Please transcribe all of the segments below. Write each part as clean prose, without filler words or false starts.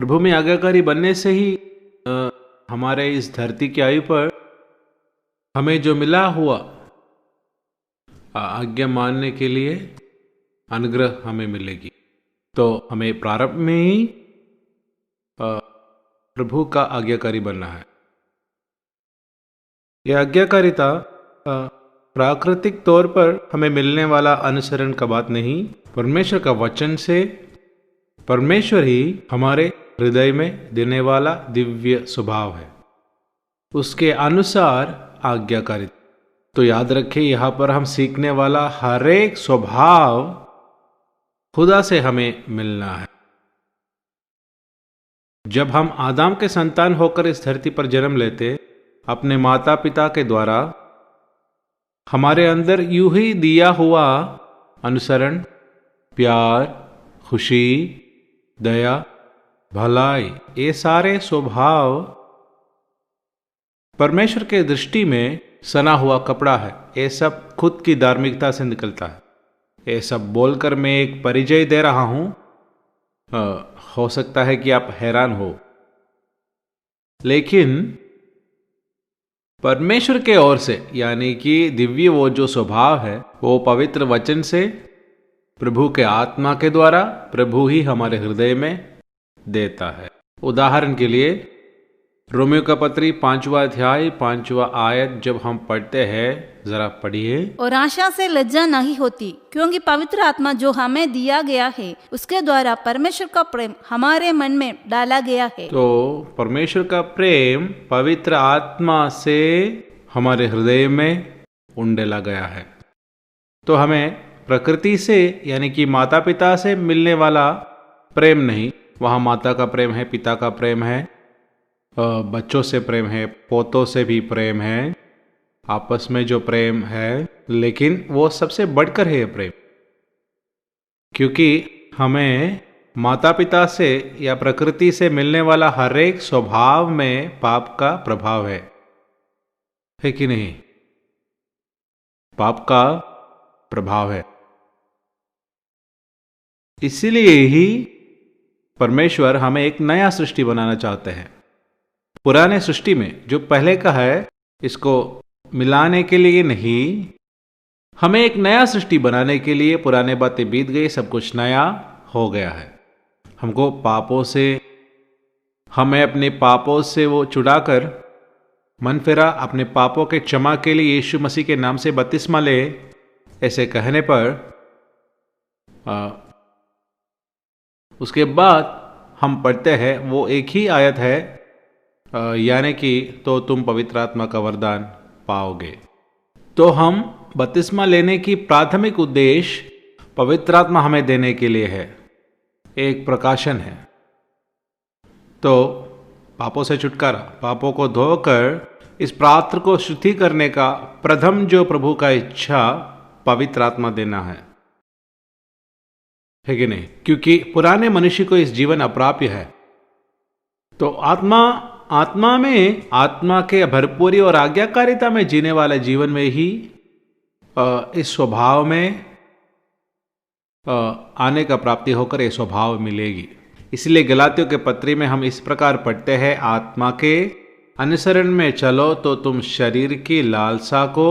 प्रभु में आज्ञाकारी बनने से ही हमारे इस धरती की आयु पर हमें जो मिला हुआ आज्ञा मानने के लिए अनुग्रह हमें मिलेगी। तो हमें प्रारंभ में ही प्रभु का आज्ञाकारी बनना है। यह आज्ञाकारिता प्राकृतिक तौर पर हमें मिलने वाला अनुसरण का बात नहीं, परमेश्वर का वचन से परमेश्वर ही हमारे हृदय में देने वाला दिव्य स्वभाव है, उसके अनुसार आज्ञाकारिता। तो याद रखें, यहाँ पर हम सीखने वाला हर एक स्वभाव खुदा से हमें मिलना है। जब हम आदम के संतान होकर इस धरती पर जन्म लेते, अपने माता पिता के द्वारा हमारे अंदर यूं ही दिया हुआ अनुसरण, प्यार, खुशी, दया, भलाई, ये सारे स्वभाव परमेश्वर के दृष्टि में सना हुआ कपड़ा है। ये सब खुद की धार्मिकता से निकलता है। ये सब बोलकर मैं एक परिचय दे रहा हूं, हो सकता है कि आप हैरान हो, लेकिन परमेश्वर के ओर से यानी कि दिव्य वो जो स्वभाव है वो पवित्र वचन से प्रभु के आत्मा के द्वारा प्रभु ही हमारे हृदय में देता है। उदाहरण के लिए रोमियो का पत्री 5वां अध्याय 5वां आयत जब हम पढ़ते हैं, जरा पढ़िए। और आशा से लज्जा नहीं होती, क्योंकि पवित्र आत्मा जो हमें दिया गया है उसके द्वारा परमेश्वर का प्रेम हमारे मन में डाला गया है। तो परमेश्वर का प्रेम पवित्र आत्मा से हमारे हृदय में उंडेला गया है। तो हमें प्रकृति से यानी कि माता पिता से मिलने वाला प्रेम नहीं, वहाँ माता का प्रेम है, पिता का प्रेम है, बच्चों से प्रेम है, पोतों से भी प्रेम है, आपस में जो प्रेम है, लेकिन वो सबसे बढ़कर है प्रेम, क्योंकि हमें माता पिता से या प्रकृति से मिलने वाला हर एक स्वभाव में पाप का प्रभाव है कि नहीं? पाप का प्रभाव है। इसीलिए ही परमेश्वर हमें एक नया सृष्टि बनाना चाहते हैं। पुराने सृष्टि में जो पहले का है इसको मिलाने के लिए नहीं, हमें एक नया सृष्टि बनाने के लिए पुराने बातें बीत गई, सब कुछ नया हो गया है। हमको पापों से, हमें अपने पापों से वो छुड़ाकर मन फेरा, अपने पापों के क्षमा के लिए यीशु मसीह के नाम से बपतिस्मा ले, ऐसे कहने पर उसके बाद हम पढ़ते हैं वो एक ही आयत है, यानी कि तो तुम पवित्र आत्मा का वरदान पाओगे। तो हम बपतिस्मा लेने की प्राथमिक उद्देश्य पवित्र आत्मा हमें देने के लिए है, एक प्रकाशन है। तो पापों से छुटकारा, पापों को धोकर इस पात्र को शुद्धि करने का प्रथम जो प्रभु का इच्छा पवित्र आत्मा देना है कि नहीं? क्योंकि पुराने मनुष्य को इस जीवन अप्राप्य है। तो आत्मा में, आत्मा के भरपूरी और आज्ञाकारिता में जीने वाले जीवन में ही इस स्वभाव में आने का प्राप्ति होकर यह स्वभाव मिलेगी। इसलिए गलातियों के पत्री में हम इस प्रकार पढ़ते हैं, आत्मा के अनुसरण में चलो तो तुम शरीर की लालसा को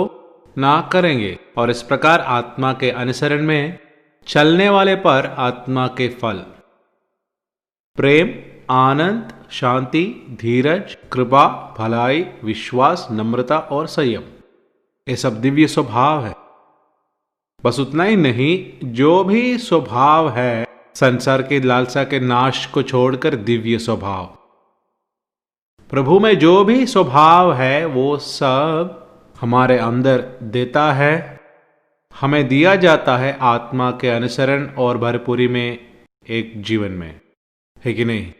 ना करेंगे। और इस प्रकार आत्मा के अनुसरण में चलने वाले पर आत्मा के फल प्रेम, आनंद, शांति, धीरज, कृपा, भलाई, विश्वास, नम्रता और संयम, ये सब दिव्य स्वभाव है। बस उतना ही नहीं, जो भी स्वभाव है संसार की लालसा के नाश को छोड़कर दिव्य स्वभाव, प्रभु में जो भी स्वभाव है वो सब हमारे अंदर देता है, हमें दिया जाता है आत्मा के अनुसरण और भरपूरी में एक जीवन में, है कि नहीं?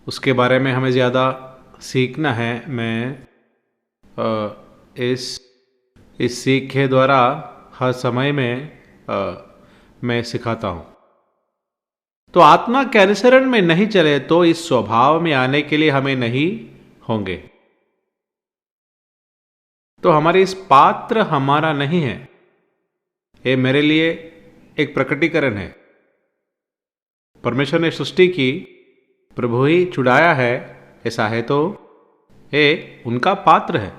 उसके बारे में हमें ज़्यादा सीखना है। मैं इस सीख के द्वारा हर समय में मैं सिखाता हूँ। तो आत्मा के अनुसरण में नहीं चले तो इस स्वभाव में आने के लिए हमें नहीं होंगे। तो हमारे इस पात्र हमारा नहीं है, ये मेरे लिए एक प्रकटीकरण है। परमेश्वर ने सृष्टि की, प्रभु ही छुड़ाया है, ऐसा है तो ये उनका पात्र है।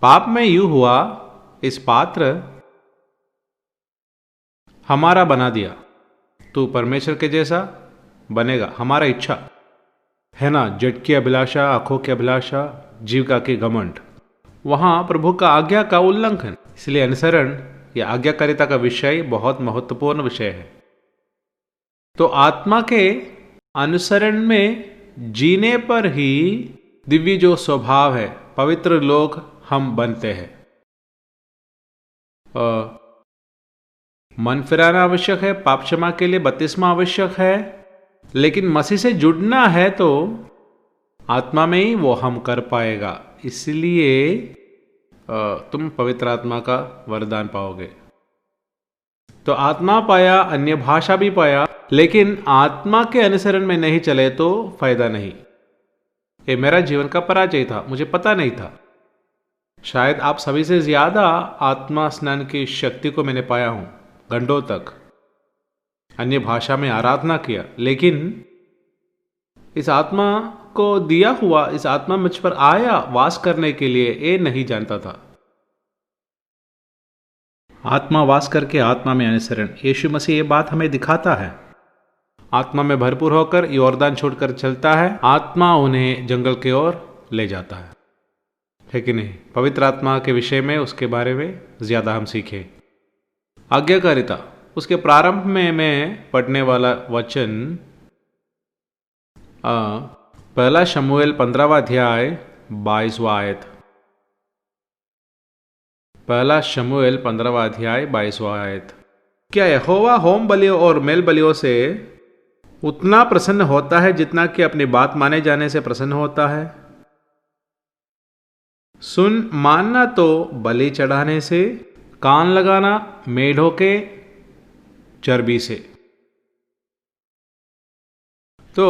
पाप में यूं हुआ, इस पात्र हमारा बना दिया। तू परमेश्वर के जैसा बनेगा, हमारा इच्छा है ना, जट की अभिलाषा, आंखों की अभिलाषा, जीविका की घमंड, वहां प्रभु का आज्ञा का उल्लंघन। इसलिए अनुसरण या आज्ञाकारिता का विषय बहुत महत्वपूर्ण विषय है। तो आत्मा के अनुसरण में जीने पर ही दिव्य जो स्वभाव है, पवित्र लोग हम बनते हैं। मन फिराना आवश्यक है, पाप क्षमा के लिए बपतिस्मा आवश्यक है, लेकिन मसीह से जुड़ना है तो आत्मा में ही वो हम कर पाएगा। इसलिए तुम पवित्र आत्मा का वरदान पाओगे। तो आत्मा पाया, अन्य भाषा भी पाया, लेकिन आत्मा के अनुसरण में नहीं चले तो फायदा नहीं। ये मेरा जीवन का पराजय था, मुझे पता नहीं था। शायद आप सभी से ज्यादा आत्मा स्नान की शक्ति को मैंने पाया हूं, घंटों तक अन्य भाषा में आराधना किया, लेकिन इस आत्मा को दिया हुआ, इस आत्मा मुझ पर आया वास करने के लिए, ये नहीं जानता था। आत्मा वास करके आत्मा में अनुसरण, यीशु मसीह ये बात हमें दिखाता है। आत्मा में भरपूर होकर यॉर्दान छोड़कर चलता है, आत्मा उन्हें जंगल की ओर ले जाता है कि नहीं? पवित्र आत्मा के विषय में, उसके बारे में ज्यादा हम सीखें। आज्ञाकारिता, उसके प्रारंभ में मैं पढ़ने वाला वचन पहला शमूएल 15वां अध्याय 22वां आयत। पहला शमूएल 15वां अध्याय 22वां आयत। क्या यहोवा होम बलियों और मेल बलियों से उतना प्रसन्न होता है जितना कि अपनी बात माने जाने से प्रसन्न होता है? सुन मानना तो बलि चढ़ाने से, कान लगाना मेढ़ों के चर्बी से। तो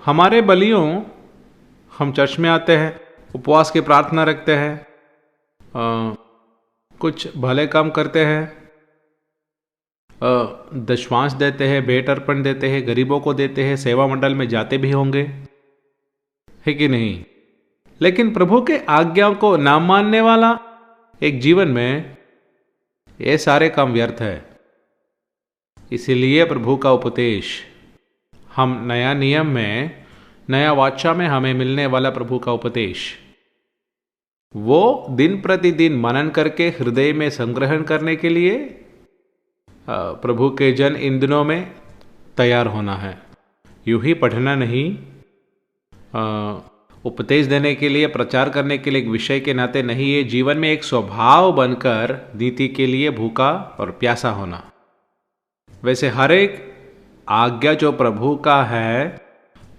हमारे बलियों, हम चर्च में आते हैं, उपवास की प्रार्थना रखते हैं, कुछ भले काम करते हैं, दशवांश देते हैं, भेंट अर्पण देते हैं, गरीबों को देते हैं, सेवा मंडल में जाते भी होंगे, है कि नहीं? लेकिन प्रभु के आज्ञाओं को ना मानने वाला एक जीवन में ये सारे काम व्यर्थ है। इसीलिए प्रभु का उपदेश, हम नया नियम में, नया वाचा में हमें मिलने वाला प्रभु का उपदेश, वो दिन प्रतिदिन मनन करके हृदय में संग्रहण करने के लिए प्रभु के जन इन दिनों में तैयार होना है। यूं ही पढ़ना नहीं, उपदेश देने के लिए, प्रचार करने के लिए एक विषय के नाते नहीं, ये जीवन में एक स्वभाव बनकर नीति के लिए भूखा और प्यासा होना। वैसे हर एक आज्ञा जो प्रभु का है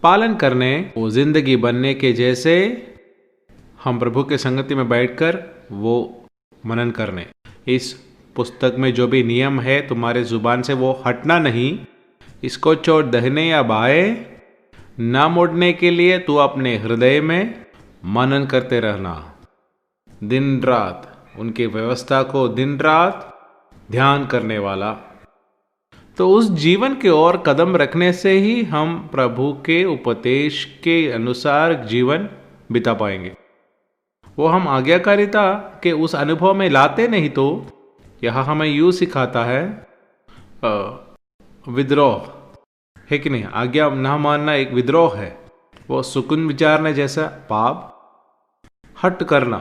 पालन करने, वो जिंदगी बनने के जैसे हम प्रभु के संगति में बैठकर वो मनन करने। इस पुस्तक में जो भी नियम है तुम्हारे जुबान से वो हटना नहीं। इसको छोड़ दहने या बाएं ना मोड़ने के लिए तू अपने हृदय में मनन करते रहना, दिन रात उनकी व्यवस्था को दिन रात ध्यान करने वाला। तो उस जीवन के ओर कदम रखने से ही हम प्रभु के उपदेश के अनुसार जीवन बिता पाएंगे। वो हम आज्ञाकारिता के उस अनुभव में लाते नहीं तो यह हमें यूं सिखाता है विद्रोह, है कि नहीं? आज्ञा ना मानना एक विद्रोह है। वो सुकून विचारने जैसा पाप, हट करना,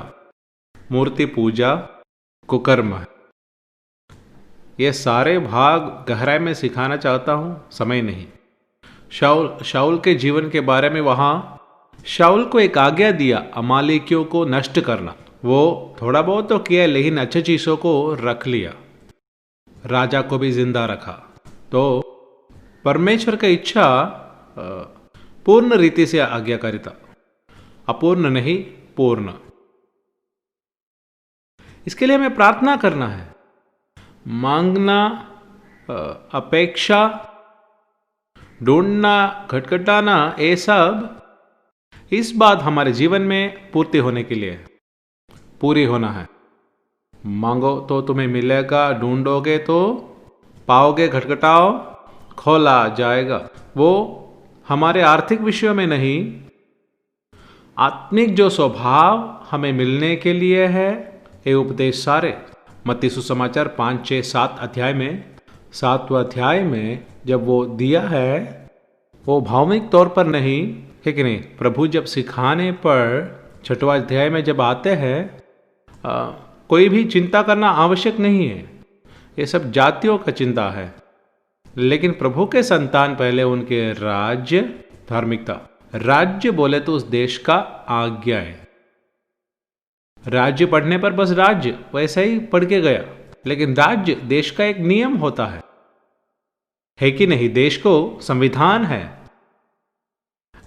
मूर्ति पूजा, कुकर्म, ये सारे भाग गहराई में सिखाना चाहता हूं, समय नहीं। शाऊल के जीवन के बारे में वहां शाऊल को एक आज्ञा दिया, अमालेकियों को नष्ट करना। वो थोड़ा बहुत तो किया, लेकिन अच्छी चीजों को रख लिया, राजा को भी जिंदा रखा। तो परमेश्वर की इच्छा पूर्ण रीति से आज्ञाकारिता, अपूर्ण नहीं, पूर्ण। इसके लिए हमें प्रार्थना करना है, मांगना, अपेक्षा, ढूंढना, खटखटाना, ये सब इस बात हमारे जीवन में पूर्ति होने के लिए पूरी होना है। मांगो तो तुम्हें मिलेगा, ढूंढोगे तो पाओगे, खटखटाओ खोला जाएगा। वो हमारे आर्थिक विषयों में नहीं, आत्मिक जो स्वभाव हमें मिलने के लिए है, ये उपदेश सारे मत्ती सुसमाचार 5, 6, 7 अध्याय में, 7वां अध्याय में जब वो दिया है, वो भावनिक तौर पर नहीं है कि नहीं। प्रभु जब सिखाने पर 6वां अध्याय में जब आते हैं, कोई भी चिंता करना आवश्यक नहीं है, ये सब जातियों का चिंता है, लेकिन प्रभु के संतान पहले उनके राज्य, धार्मिकता। राज्य बोले तो उस देश का आज्ञा है। राज्य पढ़ने पर बस राज्य वैसा ही पढ़ के गया, लेकिन राज्य देश का एक नियम होता है कि नहीं। देश को संविधान है,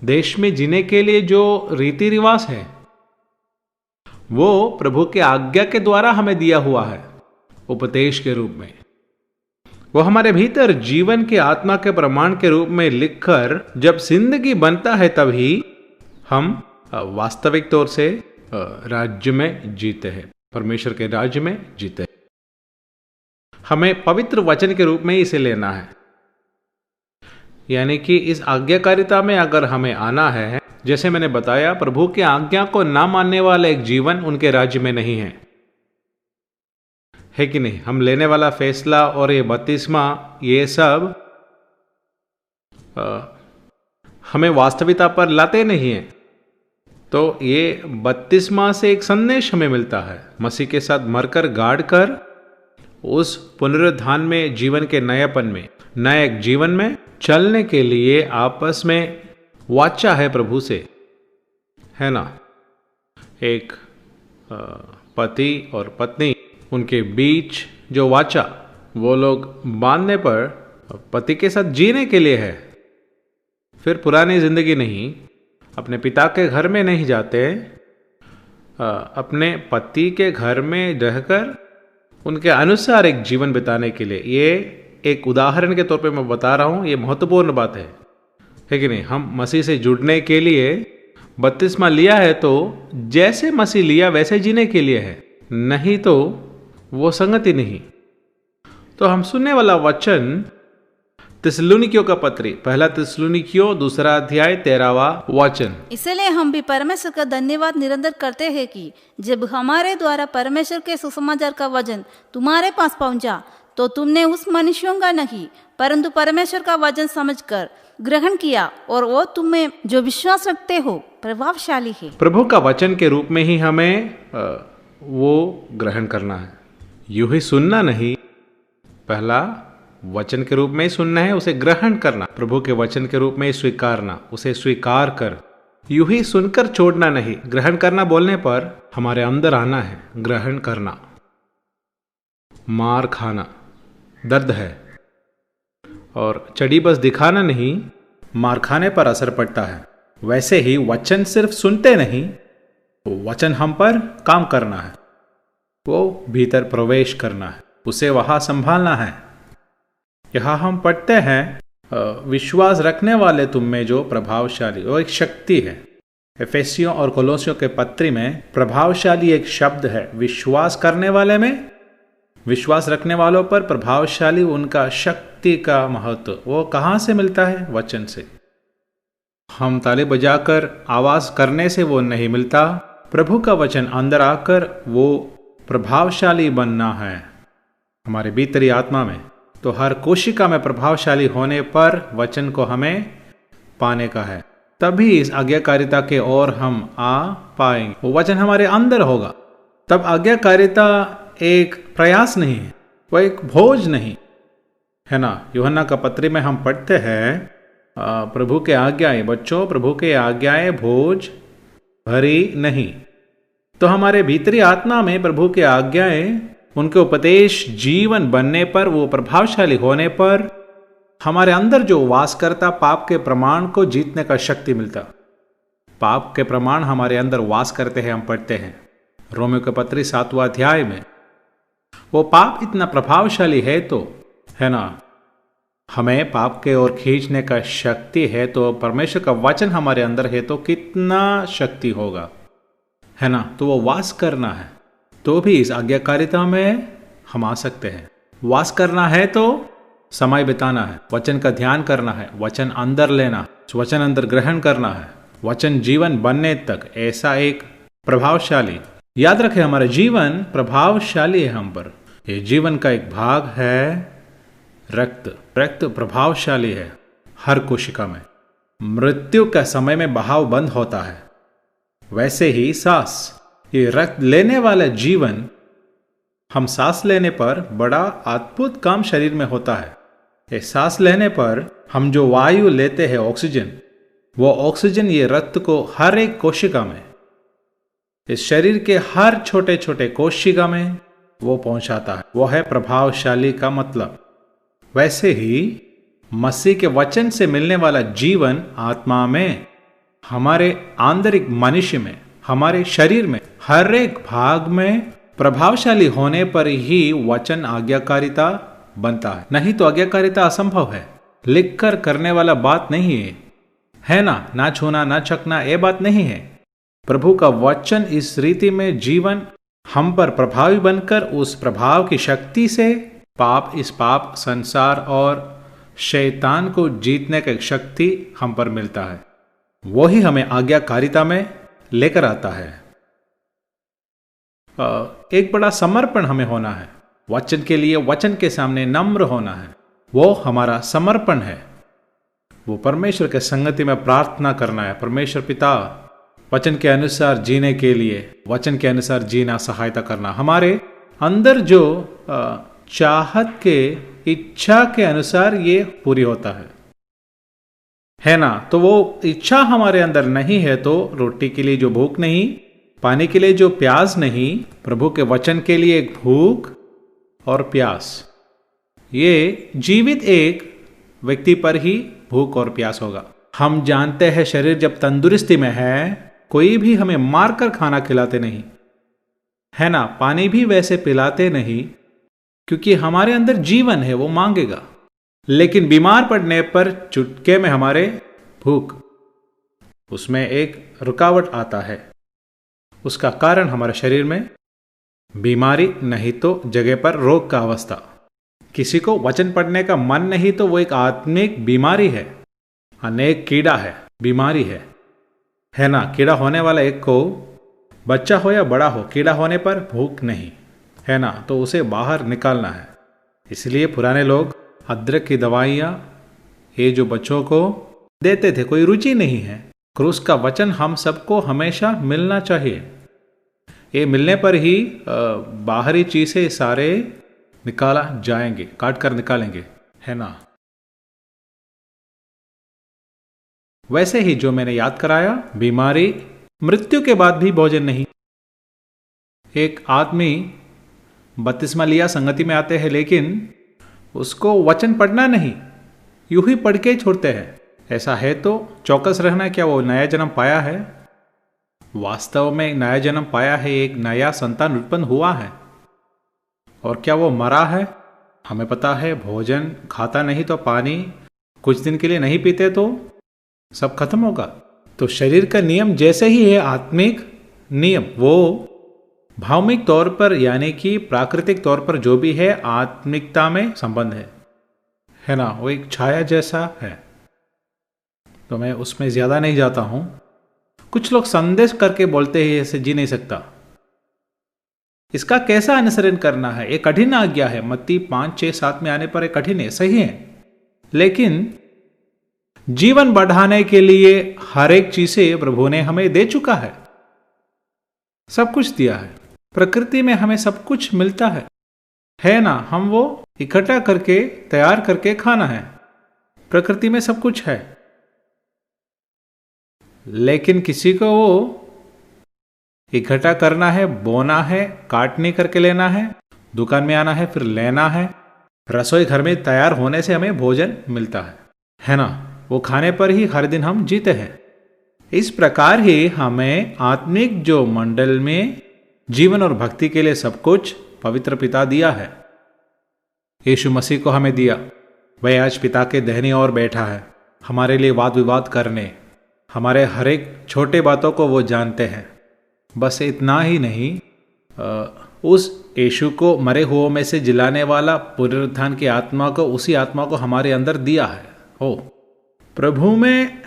देश में जीने के लिए जो रीति रिवाज है वो प्रभु के आज्ञा के द्वारा हमें दिया हुआ है, उपदेश के रूप में। वो हमारे भीतर जीवन के आत्मा के प्रमाण के रूप में लिखकर जब जिंदगी बनता है, तभी हम वास्तविक तौर से राज्य में जीते हैं, परमेश्वर के राज्य में जीते हैं। हमें पवित्र वचन के रूप में इसे लेना है, यानी कि इस आज्ञाकारिता में अगर हमें आना है, जैसे मैंने बताया, प्रभु की आज्ञा को ना मानने वाला एक जीवन उनके राज्य में नहीं है कि नहीं। हम लेने वाला फैसला और ये बपतिस्मा, ये सब हमें वास्तविकता पर लाते नहीं हैं। तो ये बपतिस्मा से एक संदेश हमें मिलता है, मसीह के साथ मरकर गाड़ कर उस पुनरुत्थान में, जीवन के नएपन में, नए जीवन में चलने के लिए आपस में वाचा है प्रभु से, है ना। एक पति और पत्नी, उनके बीच जो वाचा वो लोग बांधने पर पति के साथ जीने के लिए है। फिर पुरानी जिंदगी नहीं, अपने पिता के घर में नहीं जाते, अपने पति के घर में रहकर उनके अनुसार एक जीवन बिताने के लिए। ये एक उदाहरण के तौर पे मैं बता रहा हूँ, ये महत्वपूर्ण बात है कि नहीं। हम मसीह से जुड़ने के लिए बपतिस्मा लिया है तो जैसे मसीह लिया वैसे जीने के लिए है, नहीं तो वो संगति नहीं। तो हम सुनने वाला वचन थिस्सलुनीकियों का पत्री, पहला थिस्सलुनीकियों 2 अध्याय 13वां वचन। इसलिए हम भी परमेश्वर का धन्यवाद निरंतर करते हैं कि जब हमारे द्वारा परमेश्वर के सुसमाचार का वचन तुम्हारे पास पहुंचा, तो तुमने उस मनुष्यों का नहीं परंतु परमेश्वर का वचन समझकर ग्रहण किया, और वो तुम्हें जो विश्वास रखते हो प्रभावशाली है। प्रभु का वचन के रूप में ही हमें वो ग्रहण करना है, यूं ही सुनना नहीं। पहला वचन के रूप में ही सुनना है, उसे ग्रहण करना, प्रभु के वचन के रूप में ही स्वीकारना, उसे स्वीकार कर, यूं ही सुनकर छोड़ना नहीं। ग्रहण करना बोलने पर हमारे अंदर आना है, ग्रहण करना। मार खाना दर्द है, और चढ़ी बस दिखाना नहीं, मार खाने पर असर पड़ता है। वैसे ही वचन सिर्फ सुनते नहीं, वचन हम पर काम करना है, वो भीतर प्रवेश करना है, उसे वहां संभालना है। यहां हम पढ़ते हैं, विश्वास रखने वाले तुम में जो प्रभावशाली, वो एक शक्ति है। एफेसियों और कोलोसियों के पत्री में प्रभावशाली एक शब्द है। विश्वास करने वाले में, विश्वास रखने वालों पर प्रभावशाली, उनका शक्ति का महत्व वो कहां से मिलता है? वचन से। हम ताली बजाकर आवाज करने से वो नहीं मिलता, प्रभु का वचन अंदर आकर वो प्रभावशाली बनना है हमारे भीतरी आत्मा में। तो हर कोशिका में प्रभावशाली होने पर वचन को हमें पाने का है, तभी इस आज्ञाकारिता के ओर हम आ पाएंगे। वो वचन हमारे अंदर होगा, तब आज्ञाकारिता एक प्रयास नहीं है, वो एक भोज नहीं है ना। यूहन्ना का पत्री में हम पढ़ते हैं, प्रभु के आज्ञाएं, बच्चों प्रभु के आज्ञाएं भोज भरी नहीं। तो हमारे भीतरी आत्मा में प्रभु के आज्ञाएं, उनके उपदेश जीवन बनने पर, वो प्रभावशाली होने पर हमारे अंदर जो वास करता, पाप के प्रमाण को जीतने का शक्ति मिलता। पाप के प्रमाण हमारे अंदर वास करते हैं, हम पढ़ते हैं रोमियो के पत्री 7वां अध्याय में। वो पाप इतना प्रभावशाली है तो, है ना, हमें पाप के ओर खींचने का शक्ति है, तो परमेश्वर का वचन हमारे अंदर है तो कितना शक्ति होगा, है ना। तो वो वास करना है, तो भी इस आज्ञाकारिता में हम आ सकते हैं। वास करना है तो समय बिताना है, वचन का ध्यान करना है, वचन अंदर लेना, वचन अंदर ग्रहण करना है, वचन जीवन बनने तक, ऐसा एक प्रभावशाली, याद रखें हमारा जीवन प्रभावशाली है हम पर। ये जीवन का एक भाग है रक्त। रक्त प्रभावशाली है हर कोशिका में। मृत्यु का समय में बहाव बंद होता है, वैसे ही सांस, ये रक्त लेने वाला जीवन, हम सांस लेने पर बड़ा अद्भुत काम शरीर में होता है। ये सांस लेने पर हम जो वायु लेते हैं ऑक्सीजन, वो ऑक्सीजन ये रक्त को हर एक कोशिका में, इस शरीर के हर छोटे छोटे कोशिका में वो पहुंचाता है। वो है प्रभावशाली का मतलब। वैसे ही मसीह के वचन से मिलने वाला जीवन आत्मा में, हमारे आंतरिक मनुष्य में, हमारे शरीर में, हर एक भाग में प्रभावशाली होने पर ही वचन आज्ञाकारिता बनता है। नहीं तो आज्ञाकारिता असंभव है, लिखकर करने वाला बात नहीं है ना छूना ना चखना, ये बात नहीं है। प्रभु का वचन इस रीति में जीवन हम पर प्रभावी बनकर उस प्रभाव की शक्ति से इस पाप संसार और शैतान को जीतने का एक शक्ति हम पर मिलता है। वही हमें आज्ञाकारिता में लेकर आता है। एक बड़ा समर्पण हमें होना है वचन के लिए, वचन के सामने नम्र होना है। वो हमारा समर्पण है। वो परमेश्वर के संगति में प्रार्थना करना है, परमेश्वर पिता वचन के अनुसार जीने के लिए, वचन के अनुसार जीना सहायता करना। हमारे अंदर जो चाहत के, इच्छा के अनुसार ये पूरी होता है ना। तो वो इच्छा हमारे अंदर नहीं है तो रोटी के लिए जो भूख नहीं, पानी के लिए जो प्यास नहीं, प्रभु के वचन के लिए एक भूख और प्यास, ये जीवित एक व्यक्ति पर ही भूख और प्यास होगा। हम जानते हैं शरीर जब तंदुरुस्ती में है, कोई भी हमें मारकर खाना खिलाते नहीं, है ना। पानी भी वैसे पिलाते नहीं, क्योंकि हमारे अंदर जीवन है, वो मांगेगा। लेकिन बीमार पड़ने पर चुटके में हमारे भूख, उसमें एक रुकावट आता है। उसका कारण हमारे शरीर में बीमारी, नहीं तो जगह पर रोग का अवस्था। किसी को वचन पढ़ने का मन नहीं तो वो एक आत्मिक बीमारी है, अनेक कीड़ा है, बीमारी है ना। कीड़ा होने वाला एक को, बच्चा हो या बड़ा हो, कीड़ा होने पर भूख नहीं, है ना, तो उसे बाहर निकालना है। इसलिए पुराने लोग अदरक की दवाइयाँ ये जो बच्चों को देते थे, कोई रुचि नहीं है। क्रूस का वचन हम सबको हमेशा मिलना चाहिए। ये मिलने पर ही बाहरी चीज़ें सारे निकाला जाएंगे, काट कर निकालेंगे, है ना। वैसे ही जो मैंने याद कराया, बीमारी, मृत्यु के बाद भी भोजन नहीं। एक आदमी बपतिस्मा लिया, संगति में आते हैं, लेकिन उसको वचन पढ़ना नहीं, यूं ही पढ़ के छोड़ते हैं। ऐसा है तो चौकस रहना, क्या वो नया जन्म पाया है? वास्तव में नया जन्म पाया है, एक नया संतान उत्पन्न हुआ है। और क्या वो मरा है? हमें पता है भोजन खाता नहीं तो पानी कुछ दिन के लिए नहीं पीते तो सब खत्म होगा। तो शरीर का नियम जैसे ही है आत्मिक नियम, वो भावनिक तौर पर यानी कि प्राकृतिक तौर पर जो भी है आत्मिकता में संबंध है ना, वो एक छाया जैसा है। तो मैं उसमें ज्यादा नहीं जाता हूं। कुछ लोग संदेश करके बोलते हैं ऐसे जी नहीं सकता। इसका कैसा अनुसरण करना है? ये कठिन आज्ञा है। मत्ती 5, 6, 7 में आने पर एक कठिन है, सही है, लेकिन जीवन बढ़ाने के लिए हर एक चीजें प्रभु ने हमें दे चुका है, सब कुछ दिया है। प्रकृति में हमें सब कुछ मिलता है ना। हम वो इकट्ठा करके तैयार करके खाना है। प्रकृति में सब कुछ है, लेकिन किसी को वो इकट्ठा करना है, बोना है, काटने करके लेना है, दुकान में आना है, फिर लेना है। रसोई घर में तैयार होने से हमें भोजन मिलता है ना। वो खाने पर ही हर दिन हम जीते हैं। इस प्रकार ही हमें आत्मिक जो मंडल में जीवन और भक्ति के लिए सब कुछ पवित्र पिता दिया है। यीशु मसीह को हमें दिया। वह आज पिता के दाहिनी ओर बैठा है, हमारे लिए वाद विवाद करने, हमारे हर एक छोटे बातों को वो जानते हैं। बस इतना ही नहीं, उस यीशु को मरे हुओं में से जिलाने वाला पुनरुत्थान की आत्मा को, उसी आत्मा को हमारे अंदर दिया है। प्रभु में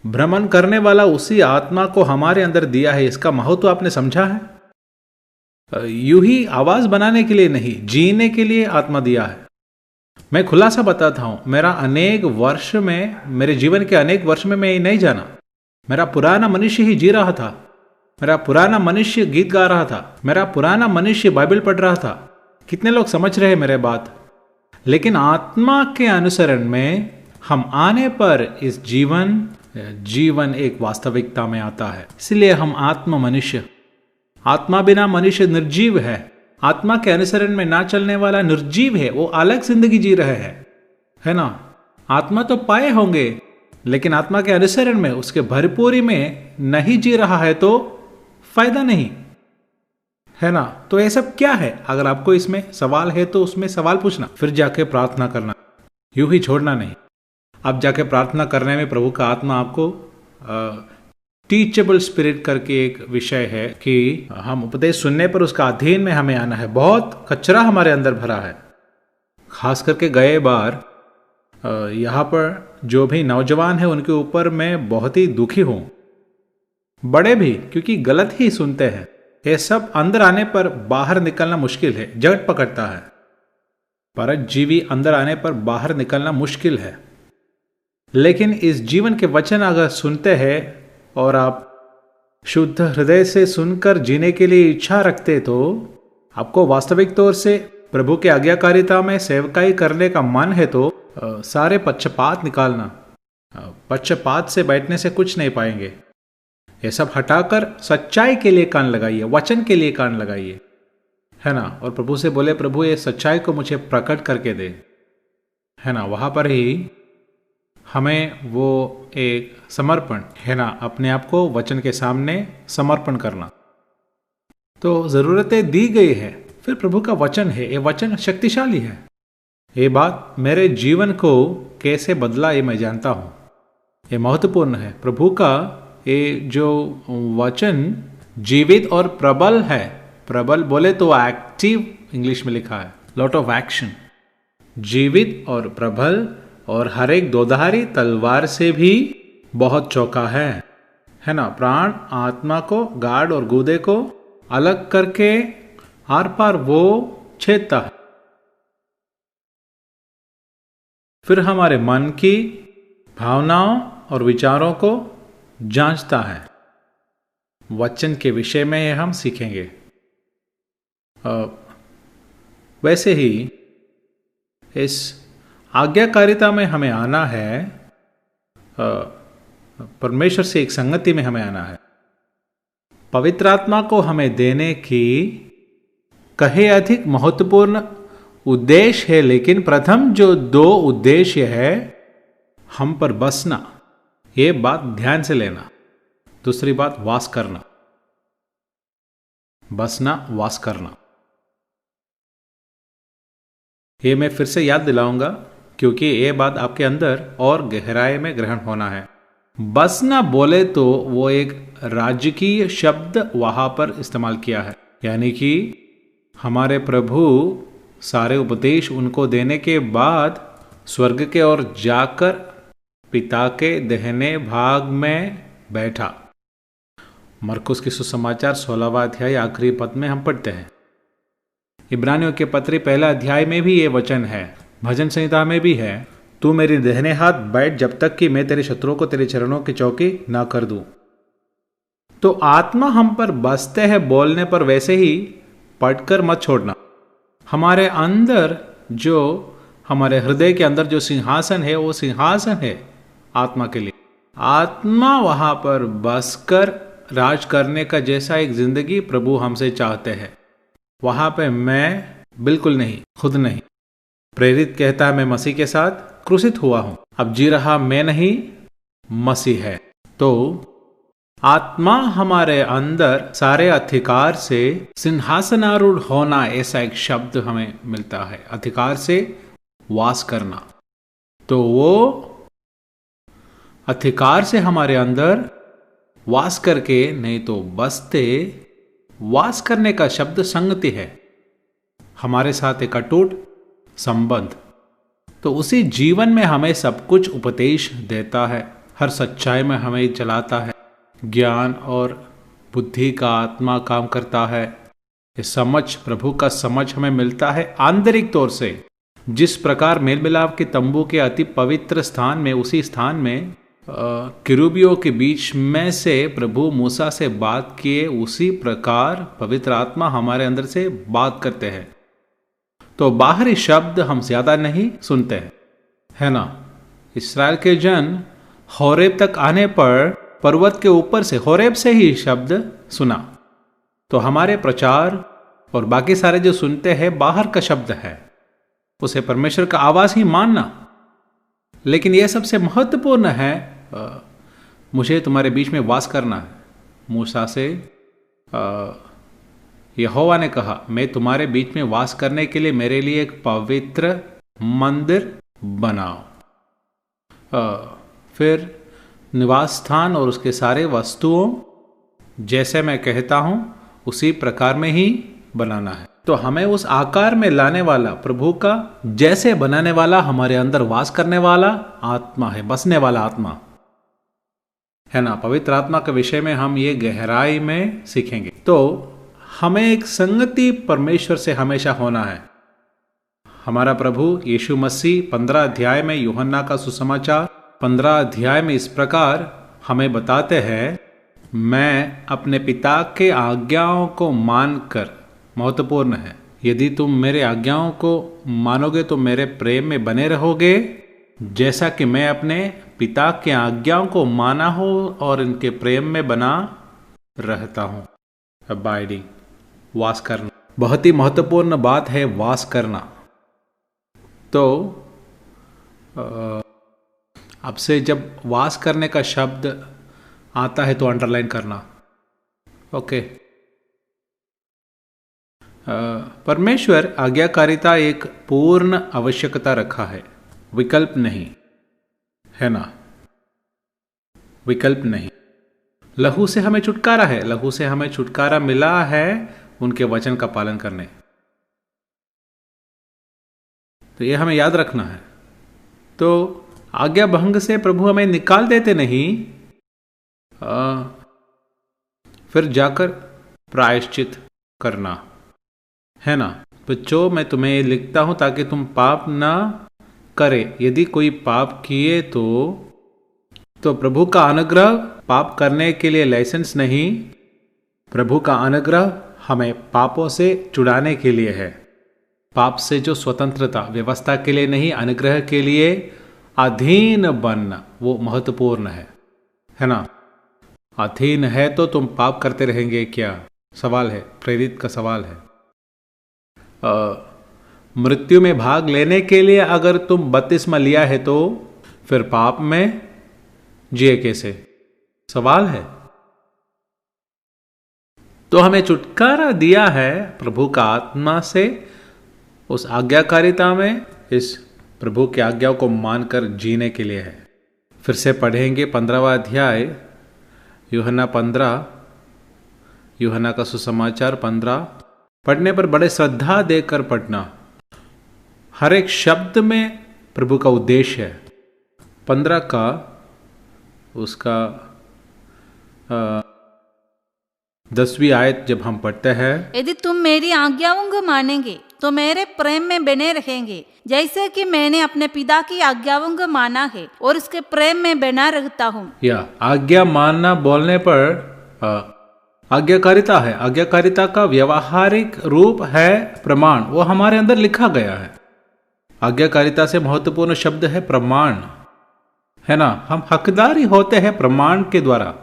भ्रमण करने वाला उसी आत्मा को हमारे अंदर दिया है, इसका महत्व आपने समझा है? यूं ही आवाज बनाने के लिए नहीं, जीने के लिए आत्मा दिया है। मैं खुलासा बताता हूं, मेरे जीवन के अनेक वर्ष में मैं ये नहीं जाना। मेरा पुराना मनुष्य ही जी रहा था, मेरा पुराना मनुष्य गीत गा रहा था, मेरा पुराना मनुष्य बाइबल पढ़ रहा था। कितने लोग समझ रहे हैं मेरे बात? लेकिन आत्मा के अनुसरण में हम आने पर इस जीवन एक वास्तविकता में आता है। इसलिए हम आत्मा बिना मनुष्य निर्जीव है। आत्मा के अनुसरण में ना चलने वाला निर्जीव है, वो अलग जिंदगी जी रहे हैं, है ना। आत्मा तो पाए होंगे, लेकिन आत्मा के अनुसरण में, उसके भरपूरी में नहीं जी रहा है तो फायदा नहीं, है ना। तो ये सब क्या है? अगर आपको इसमें सवाल है तो उसमें सवाल पूछना, फिर जाके प्रार्थना करना, यूं ही छोड़ना नहीं। अब जाके प्रार्थना करने में प्रभु का आत्मा आपको टीचेबल स्पिरिट करके एक विषय है कि हम उपदेश सुनने पर उसका अध्ययन में हमें आना है। बहुत कचरा हमारे अंदर भरा है। खास करके गए बार यहाँ पर जो भी नौजवान है उनके ऊपर मैं बहुत ही दुखी हूँ, बड़े भी, क्योंकि गलत ही सुनते हैं। ये सब अंदर आने पर बाहर निकलना मुश्किल है, जगत पकड़ता है। परजीवी अंदर आने पर बाहर निकलना मुश्किल है। लेकिन इस जीवन के वचन अगर सुनते हैं और आप शुद्ध हृदय से सुनकर जीने के लिए इच्छा रखते, तो आपको वास्तविक तौर से प्रभु के आज्ञाकारिता में सेवकाई करने का मन है, तो सारे पक्षपात निकालना। पक्षपात से बैठने से कुछ नहीं पाएंगे। ये सब हटाकर सच्चाई के लिए कान लगाइए, वचन के लिए कान लगाइए, है ना। और प्रभु से बोले, प्रभु ये सच्चाई को मुझे प्रकट करके दे, है ना। वहां पर ही हमें वो एक समर्पण, है ना, अपने आप को वचन के सामने समर्पण करना। तो जरूरतें दी गई है, फिर प्रभु का वचन है, ये वचन शक्तिशाली है। ये बात मेरे जीवन को कैसे बदला ये मैं जानता हूं, ये महत्वपूर्ण है। प्रभु का ये जो वचन जीवित और प्रबल है, प्रबल बोले तो एक्टिव इंग्लिश में लिखा है, लॉट ऑफ एक्शन। जीवित और प्रबल और हर एक दोधारी तलवार से भी बहुत चौका है ना। प्राण आत्मा को, गाढ़ और गूदे को अलग करके आर पार वो छेदता है। फिर हमारे मन की भावनाओं और विचारों को जांचता है। वचन के विषय में हम सीखेंगे। वैसे ही इस आज्ञाकारिता में हमें आना है, परमेश्वर से एक संगति में हमें आना है। पवित्र आत्मा को हमें देने की कहे अधिक महत्वपूर्ण उद्देश्य है, लेकिन प्रथम जो 2 उद्देश्य है, हम पर बसना, ये बात ध्यान से लेना। दूसरी बात वास करना, बसना, वास करना। ये मैं फिर से याद दिलाऊंगा, क्योंकि ये बात आपके अंदर और गहराई में ग्रहण होना है। बसना बोले तो वो एक राजकीय शब्द वहां पर इस्तेमाल किया है, यानी कि हमारे प्रभु सारे उपदेश उनको देने के बाद स्वर्ग के ओर जाकर पिता के दाहिने भाग में बैठा। मरकुस की सुसमाचार 16वां अध्याय आखिरी पद में हम पढ़ते हैं। इब्रानियों के पत्री 1 अध्याय में भी ये वचन है, भजन संहिता में भी है, तू मेरी दाहिने हाथ बैठ जब तक कि मैं तेरे शत्रुओं को तेरे चरणों की चौकी ना कर दूं। तो आत्मा हम पर बसते हैं बोलने पर, वैसे ही पढ़कर मत छोड़ना। हमारे अंदर जो, हमारे हृदय के अंदर जो सिंहासन है, वो सिंहासन है आत्मा के लिए। आत्मा वहां पर बसकर राज करने का जैसा एक जिंदगी प्रभु हमसे चाहते हैं। वहां पे मैं बिल्कुल नहीं, खुद नहीं। प्रेरित कहता है, मैं मसीह के साथ क्रूसित हुआ हूं, अब जी रहा मैं नहीं, मसीह है। तो आत्मा हमारे अंदर सारे अधिकार से सिंहासनारूढ़ होना, ऐसा एक शब्द हमें मिलता है, अधिकार से वास करना। तो वो अधिकार से हमारे अंदर वास करके, नहीं तो बसते, वास करने का शब्द संगति है, हमारे साथ एक अटूट संबंध। तो उसी जीवन में हमें सब कुछ उपदेश देता है, हर सच्चाई में हमें चलाता है। ज्ञान और बुद्धि का आत्मा काम करता है। ये समझ, प्रभु का समझ हमें मिलता है आंतरिक तौर से। जिस प्रकार मेल मिलाप के तंबू के अति पवित्र स्थान में, उसी स्थान में किरूबियों के बीच में से प्रभु मूसा से बात किए, उसी प्रकार पवित्र आत्मा हमारे अंदर से बात करते हैं। तो बाहरी शब्द हम ज्यादा नहीं सुनते हैं, है ना। इस्राएल के जन होरेब तक आने पर पर्वत के ऊपर से, होरेब से ही शब्द सुना। तो हमारे प्रचार और बाकी सारे जो सुनते हैं बाहर का शब्द है, उसे परमेश्वर का आवाज ही मानना। लेकिन यह सबसे महत्वपूर्ण है, मुझे तुम्हारे बीच में वास करना है। मूसा से यहोवा ने कहा, मैं तुम्हारे बीच में वास करने के लिए मेरे लिए एक पवित्र मंदिर बनाओ। फिर निवास स्थान और उसके सारे वस्तुओं जैसे मैं कहता हूं उसी प्रकार में ही बनाना है। तो हमें उस आकार में लाने वाला, प्रभु का जैसे बनाने वाला, हमारे अंदर वास करने वाला आत्मा है, बसने वाला आत्मा है ना। पवित्र आत्मा के विषय में हम ये गहराई में सीखेंगे। तो हमें एक संगति परमेश्वर से हमेशा होना है। हमारा प्रभु यीशु मसीह 15 अध्याय में, यूहन्ना का सुसमाचार 15 अध्याय में इस प्रकार हमें बताते हैं, मैं अपने पिता के आज्ञाओं को मानकर, महत्वपूर्ण है, यदि तुम मेरे आज्ञाओं को मानोगे तो मेरे प्रेम में बने रहोगे, जैसा कि मैं अपने पिता के आज्ञाओं को माना हो और इनके प्रेम में बना रहता हूं। अबाइडिंग, वास करना, बहुत ही महत्वपूर्ण बात है वास करना। तो अब से जब वास करने का शब्द आता है तो अंडरलाइन करना, ओके। परमेश्वर आज्ञाकारिता एक पूर्ण आवश्यकता रखा है, विकल्प नहीं, है ना, विकल्प नहीं। लहू से हमें छुटकारा है, लहू से हमें छुटकारा मिला है उनके वचन का पालन करने। तो ये हमें याद रखना है। तो आज्ञा भंग से प्रभु हमें निकाल देते नहीं, फिर जाकर प्रायश्चित करना, है ना। बच्चों, मैं तुम्हें लिखता हूं ताकि तुम पाप ना करे। यदि कोई पाप किए तो प्रभु का अनुग्रह पाप करने के लिए लाइसेंस नहीं, प्रभु का अनुग्रह हमें पापों से छुड़ाने के लिए है। पाप से जो स्वतंत्रता, व्यवस्था के लिए नहीं, अनुग्रह के लिए अधीन बनना, वो महत्वपूर्ण है ना। अधीन है तो तुम पाप करते रहेंगे क्या? सवाल है, प्रेरित का सवाल है। मृत्यु में भाग लेने के लिए अगर तुम बपतिस्मा लिया है तो फिर पाप में जिए कैसे? सवाल है। तो हमें छुटकारा दिया है प्रभु का आत्मा से, उस आज्ञाकारिता में, इस प्रभु की आज्ञाओं को मानकर जीने के लिए है। फिर से पढ़ेंगे 15वां अध्याय, यूहन्ना 15, यूहन्ना का सुसमाचार 15। पढ़ने पर बड़े श्रद्धा देकर पढ़ना, हर एक शब्द में प्रभु का उद्देश्य है। 15 का उसका 10वीं आयत जब हम पढ़ते हैं, यदि तुम मेरी आज्ञाओं को मानेंगे तो मेरे प्रेम में बने रहेंगे, जैसे कि मैंने अपने पिता की आज्ञाओं को माना है और उसके प्रेम में बना रहता हूँ। या आज्ञा मानना बोलने पर आज्ञाकारिता है। आज्ञाकारिता का व्यवहारिक रूप है प्रमाण, वो हमारे अंदर लिखा गया है। आज्ञाकारिता से महत्वपूर्ण शब्द है प्रमाण, है ना। हम हकदारी होते हैं प्रमाण के द्वारा।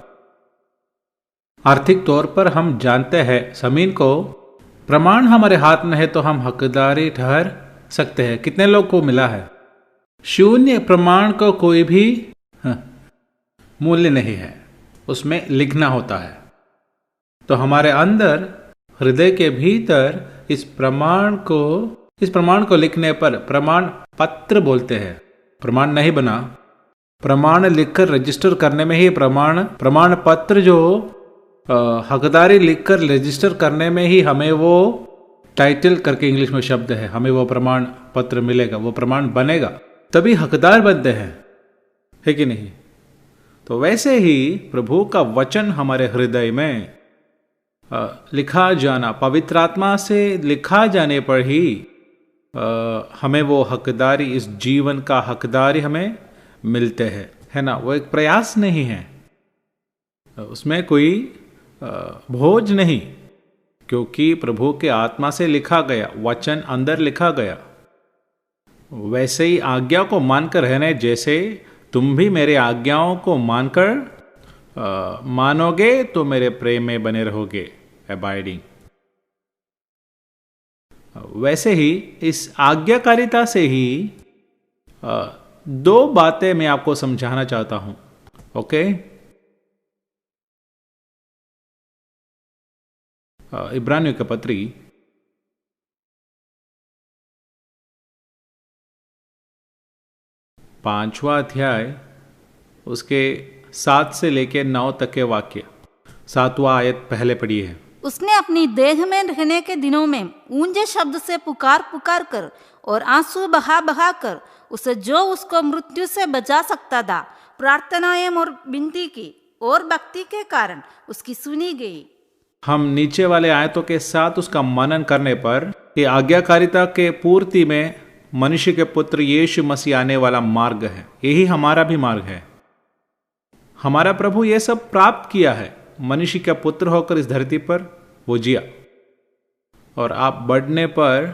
आर्थिक तौर पर हम जानते हैं जमीन को प्रमाण हमारे हाथ में है तो हम हकदारी ठहर सकते हैं। कितने लोग को मिला है? शून्य प्रमाण को कोई भी मूल्य नहीं है, उसमें लिखना होता है। तो हमारे अंदर हृदय के भीतर इस प्रमाण को लिखने पर प्रमाण पत्र बोलते हैं। प्रमाण नहीं बना, प्रमाण लिखकर रजिस्टर करने में ही प्रमाण पत्र जो हकदारी लिखकर रजिस्टर करने में ही हमें वो टाइटल करके इंग्लिश में शब्द है, हमें वो प्रमाण पत्र मिलेगा, वो प्रमाण बनेगा, तभी हकदार बनते हैं, है कि नहीं। तो वैसे ही प्रभु का वचन हमारे हृदय में लिखा जाना, पवित्र आत्मा से लिखा जाने पर ही हमें वो हकदारी, इस जीवन का हकदारी हमें मिलते हैं, है ना। वो एक प्रयास नहीं है, उसमें कोई भोज नहीं, क्योंकि प्रभु के आत्मा से लिखा गया, वचन अंदर लिखा गया। वैसे ही आज्ञा को मानकर रहने जैसे तुम भी मेरे आज्ञाओं को मानकर मानोगे तो मेरे प्रेम में बने रहोगे, अबाइडिंग। वैसे ही इस आज्ञाकारिता से ही दो बातें मैं आपको समझाना चाहता हूं, ओके। इब्रानियों की पत्री 5वां अध्याय उसके 7 से लेके 9 तक के वाक्य। 7वां आयत पहले पढ़ी है। उसने अपनी देह में रहने के दिनों में ऊंचे शब्द से पुकार पुकार कर और आंसू बहा बहा कर उसे जो उसको मृत्यु से बचा सकता था प्रार्थनाएं और विनती की, और भक्ति के कारण उसकी सुनी गई। हम नीचे वाले आयतों के साथ उसका मनन करने पर ये आज्ञाकारिता के पूर्ति में मनुष्य के पुत्र यीशु मसीह आने वाला मार्ग है। यही हमारा भी मार्ग है। हमारा प्रभु ये सब प्राप्त किया है, मनुष्य का पुत्र होकर इस धरती पर वो जिया, और आप बढ़ने पर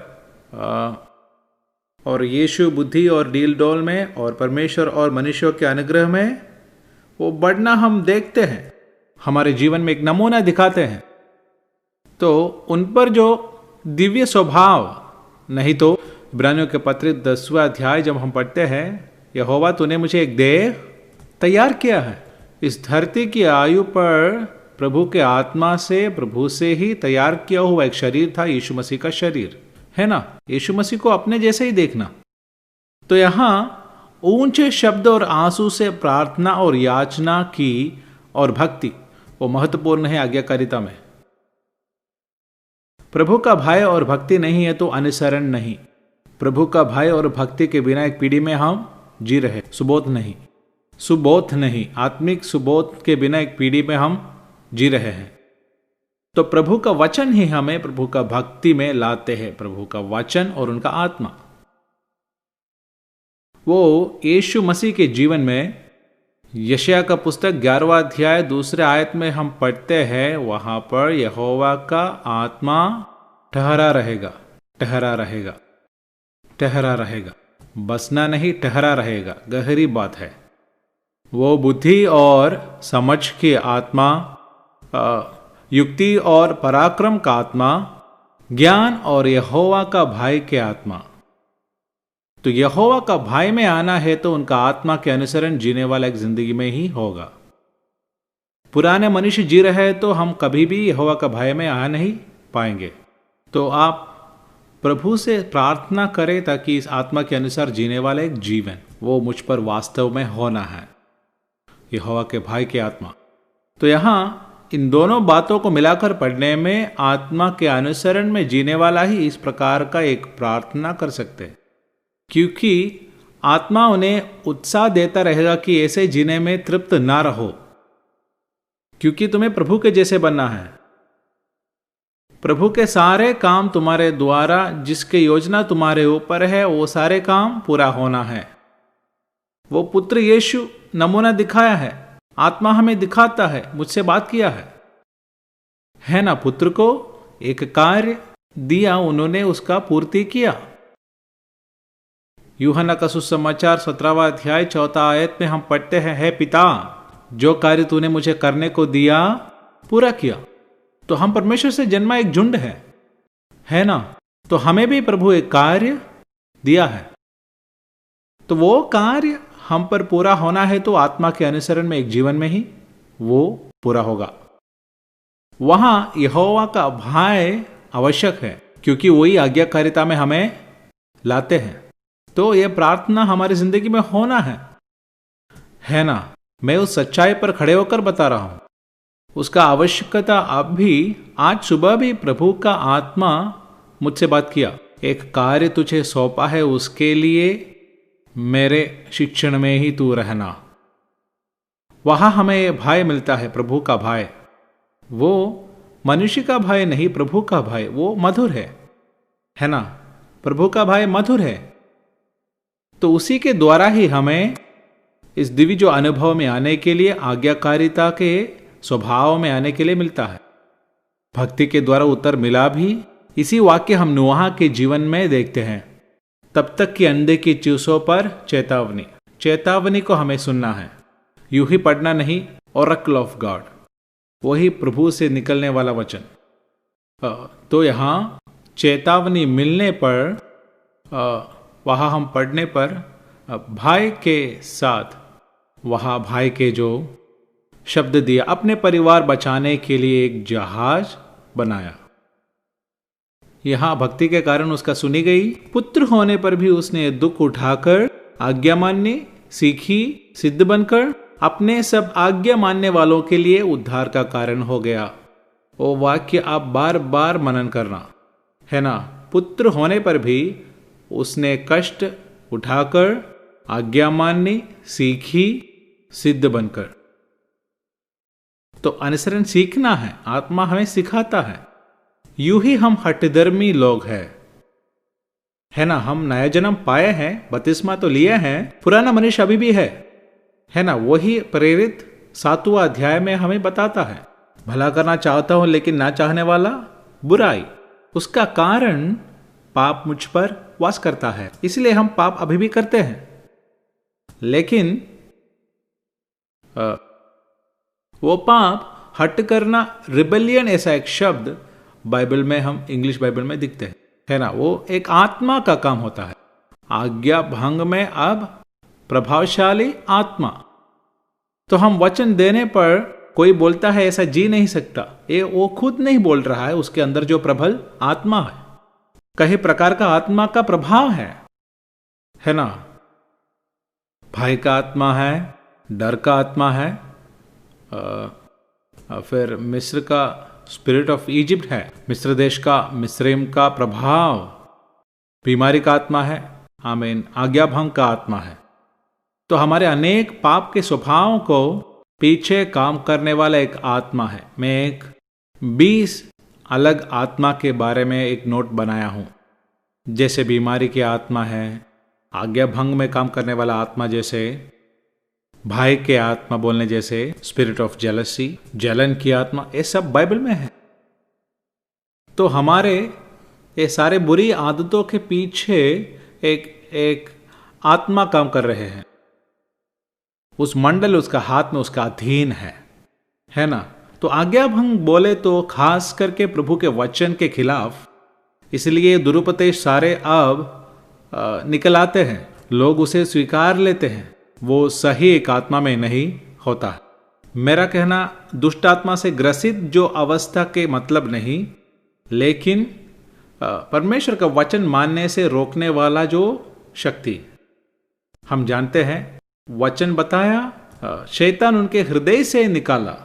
और यीशु बुद्धि और डील डोल में और परमेश्वर और मनुष्यों के अनुग्रह में वो बढ़ना हम देखते हैं, हमारे जीवन में एक नमूना दिखाते हैं। तो उन पर जो दिव्य स्वभाव, नहीं तो इब्रानियों के पत्र 10वां अध्याय जब हम पढ़ते हैं, यहोवा तूने मुझे एक देह तैयार किया है। इस धरती की आयु पर प्रभु के आत्मा से, प्रभु से ही तैयार किया हुआ एक शरीर था, यीशु मसीह का शरीर, है ना। यीशु मसीह को अपने जैसे ही देखना। तो यहां ऊंचे शब्द और आंसू से प्रार्थना और याचना की और भक्ति, वो महत्वपूर्ण है आज्ञाकारिता में। प्रभु का भय और भक्ति नहीं है तो अनुसरण नहीं। प्रभु का भय और भक्ति के बिना एक पीढ़ी में हम जी रहे, सुबोध नहीं, आत्मिक सुबोध के बिना एक पीढ़ी में हम जी रहे हैं। तो प्रभु का वचन ही हमें प्रभु का भक्ति में लाते हैं, प्रभु का वचन और उनका आत्मा। वो यीशु मसीह के जीवन में यशायाह का पुस्तक 11वां अध्याय 2 आयत में हम पढ़ते हैं, वहां पर यहोवा का आत्मा ठहरा रहेगा, बसना नहीं, ठहरा रहेगा। गहरी बात है। वो बुद्धि और समझ की आत्मा, युक्ति और पराक्रम का आत्मा, ज्ञान और यहोवा का भय के आत्मा। तो यहोवा का भय में आना है तो उनका आत्मा के अनुसरण जीने वाला एक जिंदगी में ही होगा। पुराने मनुष्य जी रहे हैं तो हम कभी भी यहोवा का भय में आ नहीं पाएंगे। तो आप प्रभु से प्रार्थना करें ताकि इस आत्मा के अनुसार जीने वाला एक जीवन वो मुझ पर वास्तव में होना है, यहोवा के भय की आत्मा। तो यहां इन दोनों बातों को मिलाकर पढ़ने में आत्मा के अनुसरण में जीने वाला ही इस प्रकार का एक प्रार्थना कर सकते हैं, क्योंकि आत्मा उन्हें उत्साह देता रहेगा कि ऐसे जीने में तृप्त ना रहो, क्योंकि तुम्हें प्रभु के जैसे बनना है। प्रभु के सारे काम तुम्हारे द्वारा, जिसके योजना तुम्हारे ऊपर है, वो सारे काम पूरा होना है। वो पुत्र यीशु नमूना दिखाया है, आत्मा हमें दिखाता है, मुझसे बात किया है ना। पुत्र को एक कार्य दिया, उन्होंने उसका पूर्ति किया। यूहन्ना का सुसमाचार 17वां अध्याय 4 आयत में हम पढ़ते हैं, हे पिता, जो कार्य तूने मुझे करने को दिया पूरा किया। तो हम परमेश्वर से जन्मा एक झुंड है ना। तो हमें भी प्रभु एक कार्य दिया है, तो वो कार्य हम पर पूरा होना है तो आत्मा के अनुसरण में एक जीवन में ही वो पूरा होगा। वहां यहोवा का भय आवश्यक है, क्योंकि वही आज्ञाकारिता में हमें लाते हैं। तो यह प्रार्थना हमारी जिंदगी में होना है ना। मैं उस सच्चाई पर खड़े होकर बता रहा हूं, उसका आवश्यकता। अब भी आज सुबह भी प्रभु का आत्मा मुझसे बात किया, एक कार्य तुझे सौंपा है, उसके लिए मेरे शिक्षण में ही तू रहना। वहाँ हमें भय मिलता है, प्रभु का भय। वो मनुष्य का भय नहीं, प्रभु का भय। वो मधुर है ना? प्रभु का भय मधुर है। तो उसी के द्वारा ही हमें इस दिव्य जो अनुभव में आने के लिए, आज्ञाकारिता के स्वभाव में आने के लिए मिलता है। भक्ति के द्वारा उत्तर मिला भी। इसी वाक्य हम नूह के जीवन में देखते हैं। तब तक कि अंधे की चूसों पर चेतावनी। चेतावनी को हमें सुनना है, यूं ही पढ़ना नहीं। ओरेकल ऑफ गॉड, वही प्रभु से निकलने वाला वचन। तो यहाँ चेतावनी मिलने पर, वहाँ हम पढ़ने पर भाई के साथ, वहाँ भाई के जो शब्द दिया, अपने परिवार बचाने के लिए एक जहाज बनाया। यहां भक्ति के कारण उसका सुनी गई। पुत्र होने पर भी उसने दुख उठाकर आज्ञा माननी सीखी, सिद्ध बनकर अपने सब आज्ञा मानने वालों के लिए उद्धार का कारण हो गया। वो वाक्य आप बार बार मनन करना, है ना? पुत्र होने पर भी उसने कष्ट उठाकर आज्ञा माननी सीखी, सिद्ध बनकर। तो अनुसरण सीखना है, आत्मा हमें सिखाता है। यूं ही हम हठधर्मी लोग हैं, है ना? हम नया जन्म पाए हैं, बपतिस्मा तो लिया है, पुराना मनुष्य अभी भी है ना? वही प्रेरित 7वां अध्याय में हमें बताता है। भला करना चाहता हूं लेकिन ना चाहने वाला बुराई, उसका कारण पाप मुझ पर वास करता है। इसलिए हम पाप अभी भी करते हैं। लेकिन वो पाप, हट करना, रिबेलियन, ऐसा एक शब्द बाइबल में, हम इंग्लिश बाइबल में दिखते हैं, है ना? वो एक आत्मा का काम होता है। आज्ञा भंग में अब प्रभावशाली आत्मा। तो हम वचन देने पर कोई बोलता है ऐसा जी नहीं सकता, ये वो खुद नहीं बोल रहा है, उसके अंदर जो प्रबल आत्मा है, कई प्रकार का आत्मा का प्रभाव है ना? भय का आत्मा है, डर का आत्मा है, फिर मिस्र का स्पिरिट ऑफ इजिप्ट है, मिस्र देश का, मिस्रैम का प्रभाव, बीमारी का आत्मा है, आमीन, आज्ञा भंग का आत्मा है। तो हमारे अनेक पाप के स्वभावों को पीछे काम करने वाला एक आत्मा है। मैं एक 20 अलग आत्मा के बारे में एक नोट बनाया हूं। जैसे बीमारी की आत्मा है, आज्ञा भंग में काम करने वाला आत्मा, जैसे भाई के आत्मा बोलने जैसे स्पिरिट ऑफ जेलसी, जलन की आत्मा, ये सब बाइबल में है। तो हमारे ये सारे बुरी आदतों के पीछे एक आत्मा काम कर रहे हैं। उस मंडल उसका हाथ में, उसका अधीन है ना? तो आज्ञा भंग बोले तो खास करके प्रभु के वचन के खिलाफ, इसलिए दुरुपदेश सारे अब निकल आते हैं, लोग उसे स्वीकार लेते हैं। वो सही एक आत्मा में नहीं होता। मेरा कहना दुष्ट आत्मा से ग्रसित जो अवस्था के मतलब नहीं, लेकिन परमेश्वर का वचन मानने से रोकने वाला जो शक्ति। हम जानते हैं वचन बताया, शैतान उनके हृदय से निकाला,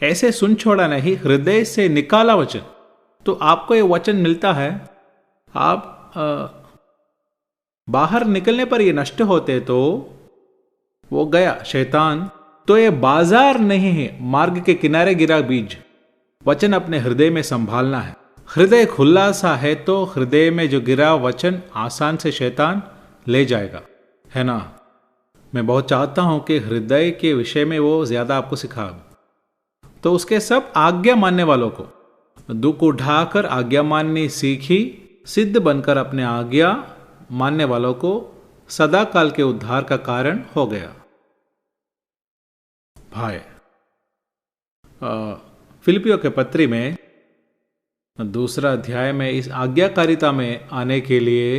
ऐसे सुन छोड़ा नहीं, हृदय से निकाला वचन। तो आपको ये वचन मिलता है, आप बाहर निकलने पर ये नष्ट होते तो वो गया शैतान। तो ये बाजार नहीं है, मार्ग के किनारे गिरा बीज। वचन अपने हृदय में संभालना है। हृदय खुला सा है तो हृदय में जो गिरा वचन आसान से शैतान ले जाएगा, है ना? मैं बहुत चाहता हूं कि हृदय के विषय में वो ज्यादा आपको सिखा। तो उसके सब आज्ञा मानने वालों को दुख उठाकर आज्ञा माननी सीखी, सिद्ध बनकर अपने आज्ञा मानने वालों को सदा काल के उद्धार का कारण हो गया। भाई फिलिपियों के पत्री में 2 अध्याय में इस आज्ञाकारिता में आने के लिए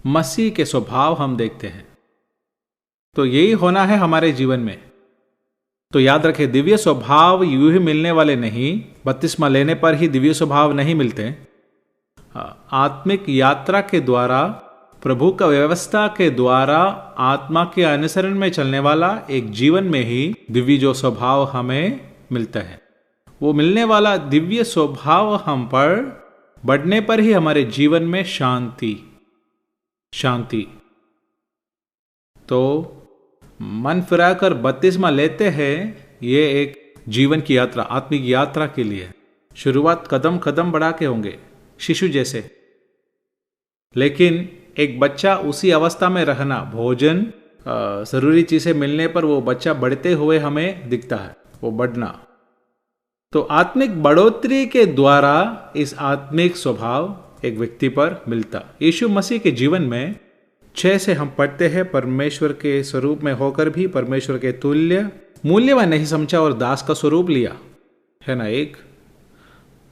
मसीह के स्वभाव हम देखते हैं। तो यही होना है हमारे जीवन में। तो याद रखें, दिव्य स्वभाव यूं ही मिलने वाले नहीं, बपतिस्मा लेने पर ही दिव्य स्वभाव नहीं मिलते। आत्मिक यात्रा के द्वारा, प्रभु का व्यवस्था के द्वारा, आत्मा के अनुसरण में चलने वाला एक जीवन में ही दिव्य जो स्वभाव हमें मिलता है। वो मिलने वाला दिव्य स्वभाव हम पर बढ़ने पर ही हमारे जीवन में शांति। तो मन फिराकर बपतिस्मा लेते हैं, ये एक जीवन की यात्रा, आत्मिक यात्रा के लिए शुरुआत कदम कदम बढ़ा के होंगे, शिशु जैसे। लेकिन एक बच्चा उसी अवस्था में रहना, भोजन जरूरी चीजें मिलने पर वो बच्चा बढ़ते हुए हमें दिखता है, वो बढ़ना। तो आत्मिक बढ़ोतरी के द्वारा इस आत्मिक स्वभाव एक व्यक्ति पर मिलता। यीशु मसीह के जीवन में 6 से हम पढ़ते हैं, परमेश्वर के स्वरूप में होकर भी परमेश्वर के तुल्य मूल्यवान नहीं समझा और दास का स्वरूप लिया, है ना। एक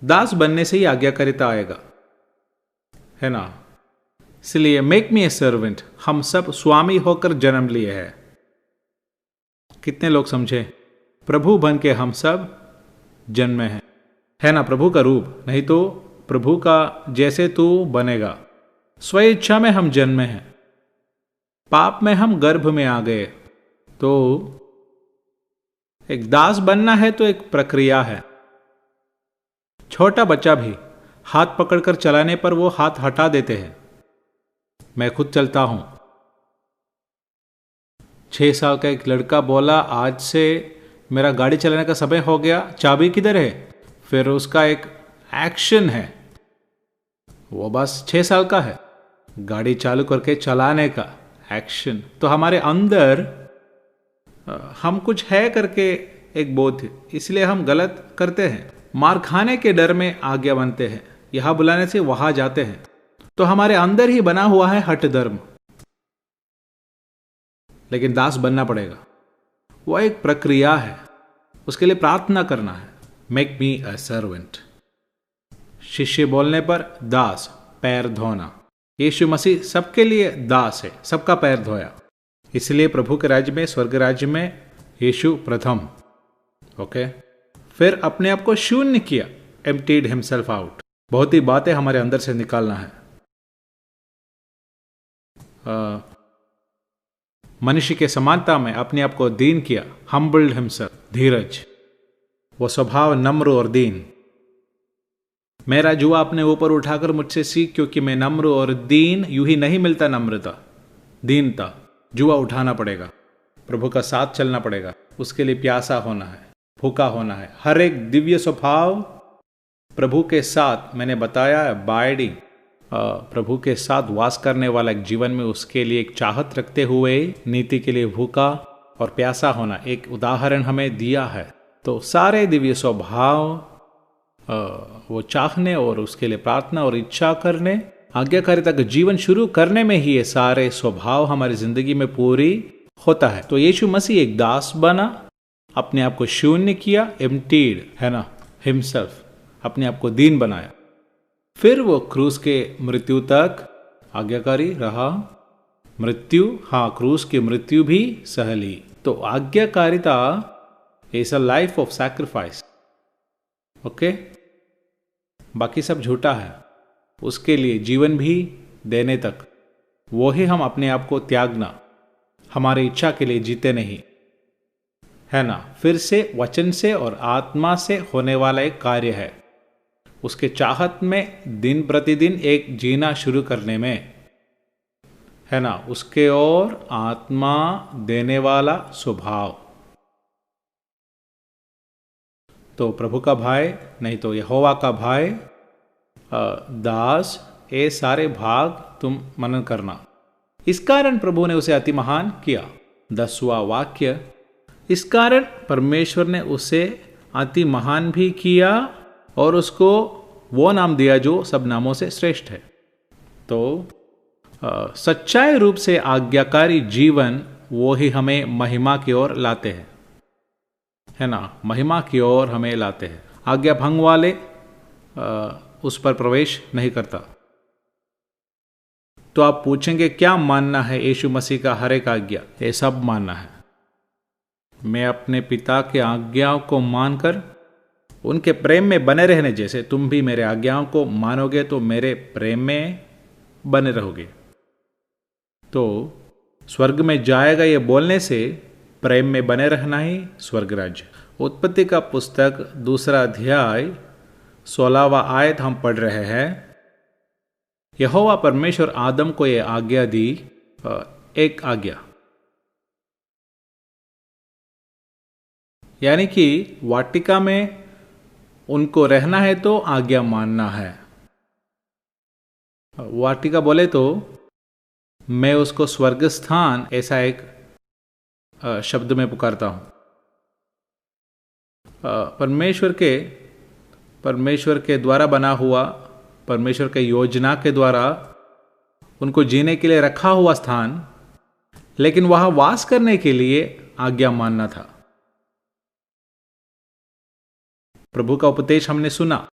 दास बनने से ही आज्ञाकारिता आएगा, है ना। इसलिए मेक मी ए सर्वेंट, हम सब स्वामी होकर जन्म लिए हैं। कितने लोग समझे? प्रभु बन के हम सब जन्मे हैं, है ना। प्रभु का रूप, नहीं तो प्रभु का जैसे तू बनेगा। स्व इच्छा में हम जन्मे हैं, पाप में हम गर्भ में आ गए। तो एक दास बनना है तो एक प्रक्रिया है। छोटा बच्चा भी हाथ पकड़कर चलाने पर वो हाथ हटा देते हैं। मैं खुद चलता हूं। 6 साल का एक लड़का बोला, आज से मेरा गाड़ी चलाने का समय हो गया, चाबी किधर है? फिर उसका एक एक्शन है, वो बस 6 साल का है, गाड़ी चालू करके चलाने का एक्शन। तो हमारे अंदर हम कुछ है करके एक बोध, इसलिए हम गलत करते हैं। मार खाने के डर में आज्ञा बनते हैं, यहां बुलाने से वहां जाते हैं। तो हमारे अंदर ही बना हुआ है हठ धर्म। लेकिन दास बनना पड़ेगा, वह एक प्रक्रिया है। उसके लिए प्रार्थना करना है, मेक मी अ सर्वेंट। शिष्य बोलने पर दास, पैर धोना। यीशु मसीह सबके लिए दास है, सबका पैर धोया। इसलिए प्रभु के राज्य में, स्वर्ग राज्य में यीशु प्रथम। ओके। फिर अपने आप को शून्य किया, एम्प्टीड हिमसेल्फ आउट। बहुत ही बातें हमारे अंदर से निकालना है। मनुष्य के समानता में अपने आप को दीन किया, हम्बल्ड हिमसेल्फ, धीरज, वो स्वभाव नम्र और दीन। मेरा जुआ अपने ऊपर उठाकर मुझसे सीख, क्योंकि मैं नम्र और दीन। यूं ही नहीं मिलता नम्रता, दीनता। जुआ उठाना पड़ेगा, प्रभु का साथ चलना पड़ेगा। उसके लिए प्यासा होना है, भूखा होना है। हर एक दिव्य स्वभाव प्रभु के साथ, मैंने बताया, अबाइडिंग, प्रभु के साथ वास करने वाला एक जीवन में उसके लिए एक चाहत रखते हुए नीति के लिए भूखा और प्यासा होना, एक उदाहरण हमें दिया है। तो सारे दिव्य स्वभाव वो चाहने और उसके लिए प्रार्थना और इच्छा करने, आज्ञाकारिता का जीवन शुरू करने में ही ये सारे स्वभाव हमारी जिंदगी में पूरी होता है। तो यीशु मसीह एक दास बना, अपने आप को शून्य किया, एम्प्टीड, है ना, हिमसेल्फ, अपने आप को दीन बनाया। फिर वो क्रूस के मृत्यु तक आज्ञाकारी रहा। मृत्यु, हाँ, क्रूस की मृत्यु भी सह ली। तो आज्ञाकारिता is a life of sacrifice. Okay. बाकी सब झूठा है, उसके लिए जीवन भी देने तक वो ही हम अपने आप को त्यागना, हमारी इच्छा के लिए जीते नहीं, है ना। फिर से वचन से और आत्मा से होने वाला एक कार्य है, उसके चाहत में दिन प्रतिदिन एक जीना शुरू करने में, है ना, उसके और आत्मा देने वाला स्वभाव। तो प्रभु का भय, नहीं तो यहोवा का भय, दास, ये सारे भाग तुम मनन करना। इस कारण प्रभु ने उसे अति महान किया। 10वां वाक्य, इस कारण परमेश्वर ने उसे अति महान भी किया और उसको वो नाम दिया जो सब नामों से श्रेष्ठ है। तो सच्चाई रूप से आज्ञाकारी जीवन वो ही हमें महिमा की ओर लाते हैं, है ना, महिमा की ओर हमें लाते हैं। आज्ञा भंग वाले उस पर प्रवेश नहीं करता। तो आप पूछेंगे क्या मानना है यीशु मसीह का हर एक आज्ञा? ये सब मानना है। मैं अपने पिता के आज्ञाओं को मानकर उनके प्रेम में बने रहने जैसे तुम भी मेरे आज्ञाओं को मानोगे तो मेरे प्रेम में बने रहोगे। तो स्वर्ग में जाएगा ये बोलने से प्रेम में बने रहना ही स्वर्ग राज्य। उत्पत्ति का पुस्तक 2 अध्याय 16वां आयत हम पढ़ रहे हैं। यहोवा परमेश्वर आदम को ये आज्ञा दी, एक आज्ञा, यानी कि वाटिका में उनको रहना है तो आज्ञा मानना है। वाटिका बोले तो मैं उसको स्वर्ग स्थान ऐसा एक शब्द में पुकारता हूं। परमेश्वर के द्वारा बना हुआ, परमेश्वर के योजना के द्वारा उनको जीने के लिए रखा हुआ स्थान, लेकिन वहां वास करने के लिए आज्ञा मानना था। प्रभु का उपदेश हमने सुना,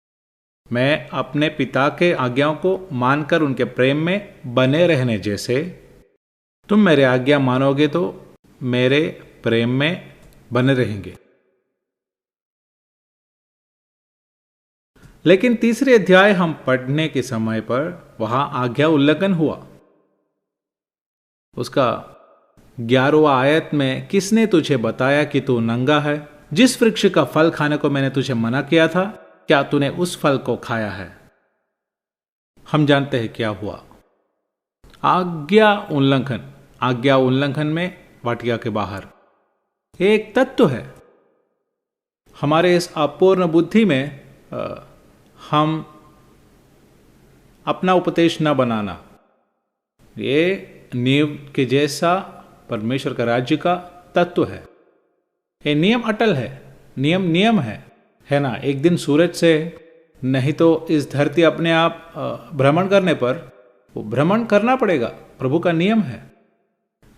मैं अपने पिता के आज्ञाओं को मानकर उनके प्रेम में बने रहने जैसे तुम मेरे आज्ञा मानोगे तो मेरे प्रेम में बने रहेंगे। लेकिन तीसरे अध्याय हम पढ़ने के समय पर वहां आज्ञा उल्लंघन हुआ। उसका 11वां आयत में, किसने तुझे बताया कि तू नंगा है? जिस वृक्ष का फल खाने को मैंने तुझे मना किया था, क्या तूने उस फल को खाया है? हम जानते हैं क्या हुआ। आज्ञा उल्लंघन में वाटिका के बाहर एक तत्व है। हमारे इस अपूर्ण बुद्धि में हम अपना उपदेश न बनाना, ये नींव के जैसा परमेश्वर का राज्य का तत्व है। ये नियम अटल है, नियम है ना। एक दिन सूरज से, नहीं तो इस धरती अपने आप भ्रमण करने पर वो भ्रमण करना पड़ेगा, प्रभु का नियम है,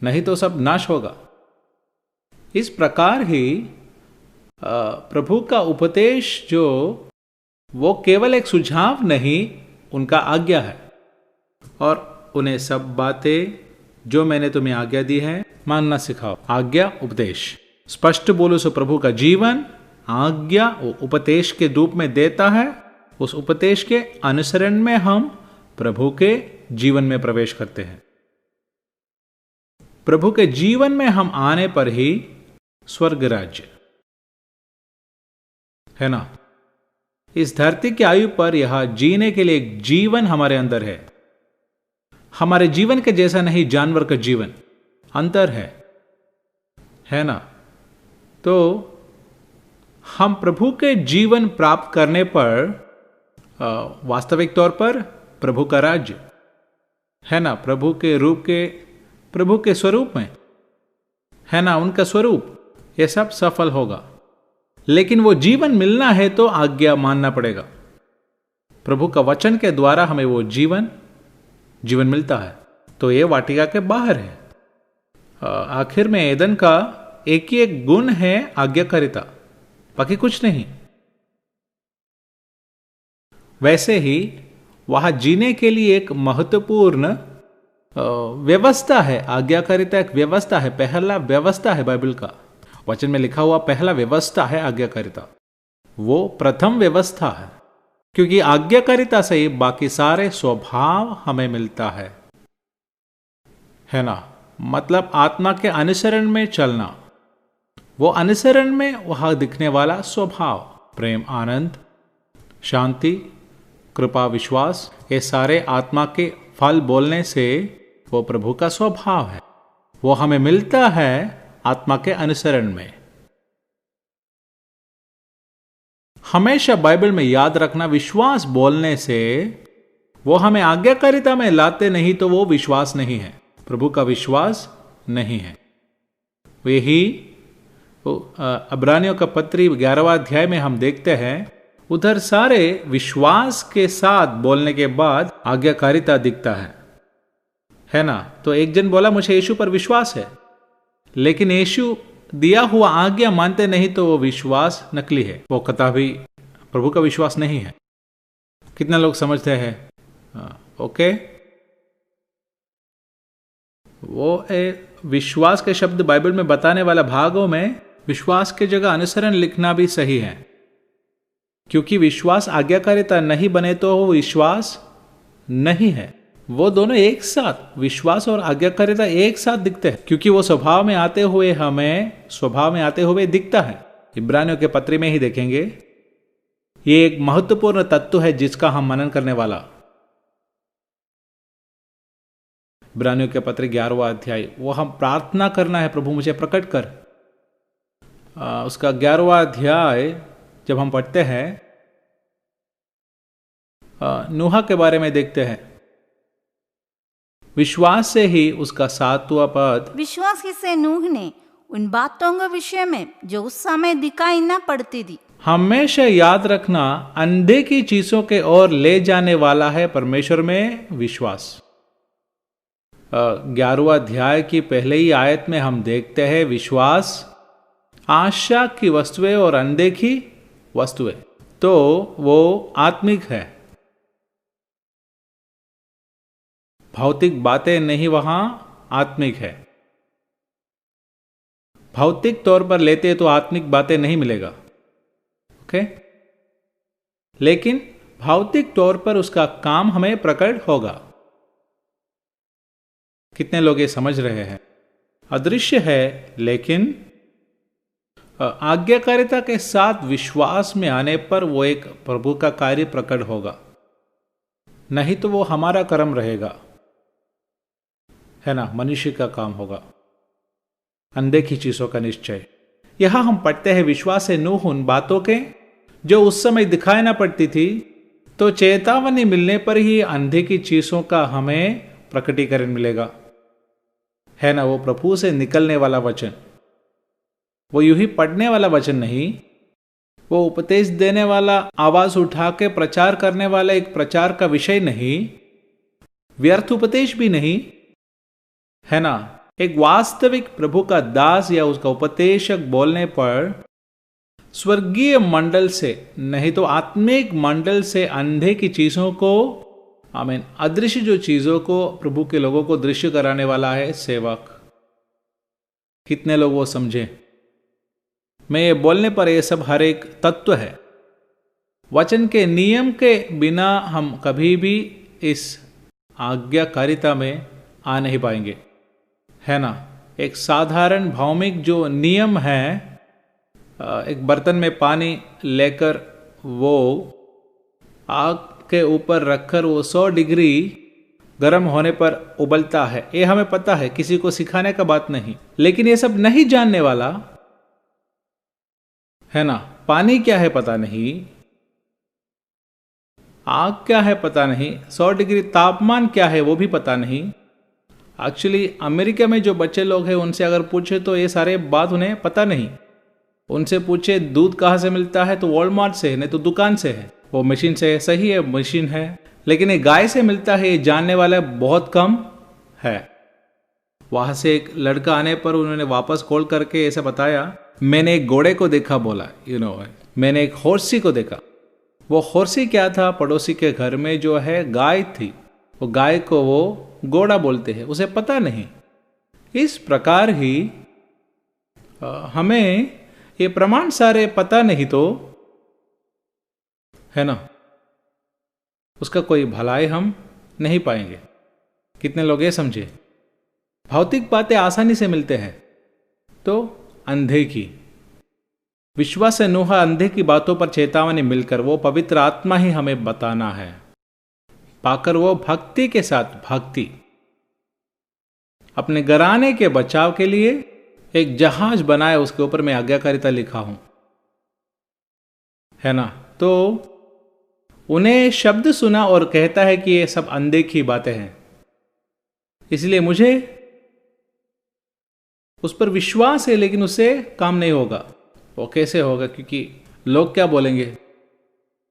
नहीं तो सब नाश होगा। इस प्रकार ही प्रभु का उपदेश जो वो केवल एक सुझाव नहीं, उनका आज्ञा है। और उन्हें सब बातें जो मैंने तुम्हें आज्ञा दी है मानना सिखाओ। आज्ञा उपदेश, स्पष्ट बोलो सो प्रभु का जीवन आज्ञा वो उपदेश के रूप में देता है। उस उपदेश के अनुसरण में हम प्रभु के जीवन में प्रवेश करते हैं। प्रभु के जीवन में हम आने पर ही स्वर्ग राज्य है ना। इस धरती की आयु पर यह जीने के लिए एक जीवन हमारे अंदर है। हमारे जीवन के जैसा नहीं, जानवर का जीवन अंतर है ना। तो हम प्रभु के जीवन प्राप्त करने पर वास्तविक तौर पर प्रभु का राज्य है ना, प्रभु के स्वरूप में है ना, उनका स्वरूप, यह सब सफल होगा। लेकिन वो जीवन मिलना है तो आज्ञा मानना पड़ेगा। प्रभु का वचन के द्वारा हमें वो जीवन मिलता है। तो ये वाटिका के बाहर है। आखिर में एदन का एक ही एक गुण है, आज्ञाकारिता, बाकी कुछ नहीं। वैसे ही वहां जीने के लिए एक महत्वपूर्ण व्यवस्था है। आज्ञाकारिता एक व्यवस्था है, पहला व्यवस्था है। बाइबल का वचन में लिखा हुआ पहला व्यवस्था है आज्ञाकारिता। वो प्रथम व्यवस्था है, क्योंकि आज्ञाकारिता से ही बाकी सारे स्वभाव हमें मिलता है ना। मतलब आत्मा के अनुसरण में चलना, वो अनुसरण में वहां दिखने वाला स्वभाव, प्रेम, आनंद, शांति, कृपा, विश्वास, ये सारे आत्मा के फल बोलने से वो प्रभु का स्वभाव है। वो हमें मिलता है आत्मा के अनुसरण में। हमेशा बाइबल में याद रखना, विश्वास बोलने से वो हमें आज्ञाकारिता में लाते नहीं तो वो विश्वास नहीं है, प्रभु का विश्वास नहीं है। यही इब्रानियों का पत्री 11वां अध्याय में हम देखते हैं, उधर सारे विश्वास के साथ बोलने के बाद आज्ञाकारिता दिखता है ना। तो एक जन बोला मुझे यीशु पर विश्वास है, लेकिन यीशु दिया हुआ आज्ञा मानते नहीं तो वो विश्वास नकली है, वो कतई प्रभु का विश्वास नहीं है। कितना लोग समझते हैं? ओके। वो विश्वास के शब्द बाइबल में बताने वाला भागों में विश्वास के जगह अनुसरण लिखना भी सही है, क्योंकि विश्वास आज्ञाकारिता नहीं बने तो वो विश्वास नहीं है। वो दोनों एक साथ, विश्वास और आज्ञाकारिता एक साथ दिखते हैं, क्योंकि वो स्वभाव में आते हुए दिखता है। इब्रानियों के पत्री में ही देखेंगे, ये एक महत्वपूर्ण तत्व है जिसका हम मनन करने वाला। इब्रानियों के पत्र 11वां अध्याय, वो हम प्रार्थना करना है, प्रभु मुझे प्रकट कर। उसका 11वां अध्याय जब हम पढ़ते हैं, नूह के बारे में देखते हैं। विश्वास से ही उसका 7वां पद, विश्वास ही से नूह ने उन बातों के विषय में जो उस समय दिखाई न पड़ती थी। हमेशा याद रखना, अंधे की चीजों के ओर ले जाने वाला है परमेश्वर में विश्वास। 11वां अध्याय की पहले ही आयत में हम देखते हैं विश्वास आशा की वस्तुएं और अनदेखी वस्तुएं, तो वो आत्मिक है। भौतिक बातें नहीं, वहां आत्मिक है। भौतिक तौर पर लेते तो आत्मिक बातें नहीं मिलेगा, ओके? लेकिन भौतिक तौर पर उसका काम हमें प्रकट होगा। कितने लोग ये समझ रहे हैं? अदृश्य है, लेकिन आज्ञाकारिता के साथ विश्वास में आने पर वो एक प्रभु का कार्य प्रकट होगा, नहीं तो वो हमारा कर्म रहेगा, है ना? मनुष्य का काम होगा, अनदेखी चीजों का निश्चय। यहां हम पढ़ते हैं विश्वास से नूह उन बातों के जो उस समय दिखाई ना पड़ती थी, तो चेतावनी मिलने पर ही अनदेखी चीजों का हमें प्रकटीकरण मिलेगा, है ना? वो प्रभु से निकलने वाला वचन, वो यूं ही पढ़ने वाला वचन नहीं, वो उपदेश देने वाला, आवाज उठा के प्रचार करने वाला एक प्रचार का विषय नहीं, व्यर्थ उपदेश भी नहीं, है ना? एक वास्तविक प्रभु का दास या उसका उपदेशक बोलने पर स्वर्गीय मंडल से, नहीं तो आत्मिक मंडल से अंधे की चीजों को, आमीन, अदृश्य जो चीजों को प्रभु के लोगों को दृश्य कराने वाला है सेवक। कितने लोग वो समझे? मैं ये बोलने पर ये सब हर एक तत्व है। वचन के नियम के बिना हम कभी भी इस आज्ञाकारिता में आ नहीं पाएंगे, है ना? एक साधारण भौमिक जो नियम है, एक बर्तन में पानी लेकर वो आग के ऊपर रखकर वो 100 डिग्री गर्म होने पर उबलता है, ये हमें पता है, किसी को सिखाने का बात नहीं। लेकिन ये सब नहीं जानने वाला, है ना? पानी क्या है पता नहीं, आग क्या है पता नहीं, 100 डिग्री तापमान क्या है वो भी पता नहीं। एक्चुअली अमेरिका में जो बच्चे लोग हैं उनसे अगर पूछे तो ये सारे बात उन्हें पता नहीं। उनसे पूछे दूध कहाँ से मिलता है तो वॉलमार्ट से है, नहीं तो दुकान से है, वो मशीन से है, सही है मशीन है, लेकिन ये गाय से मिलता है ये जानने वाला बहुत कम है। वहां से एक लड़का आने पर उन्होंने वापस कॉल करके ऐसा बताया, मैंने एक घोड़े को देखा, बोला मैंने एक हॉर्सी को देखा। वो हॉर्सी क्या था? पड़ोसी के घर में जो है गाय थी, वो गाय को वो घोड़ा बोलते हैं, उसे पता नहीं। इस प्रकार ही हमें ये प्रमाण सारे पता नहीं तो, है ना, उसका कोई भलाई हम नहीं पाएंगे। कितने लोग ये समझे? भौतिक बातें आसानी से मिलते हैं तो अंधे की, विश्वास से नूह अंधे की बातों पर चेतावनी मिलकर वो पवित्र आत्मा ही हमें बताना है, पाकर वो भक्ति के साथ, भक्ति अपने घराने के बचाव के लिए एक जहाज बनाया, उसके ऊपर मैं आज्ञाकारिता लिखा हूं, है ना? तो उन्हें शब्द सुना और कहता है कि ये सब अनदेखी बातें हैं, इसलिए मुझे उस पर विश्वास है, लेकिन उससे काम नहीं होगा। वो कैसे होगा? क्योंकि लोग क्या बोलेंगे?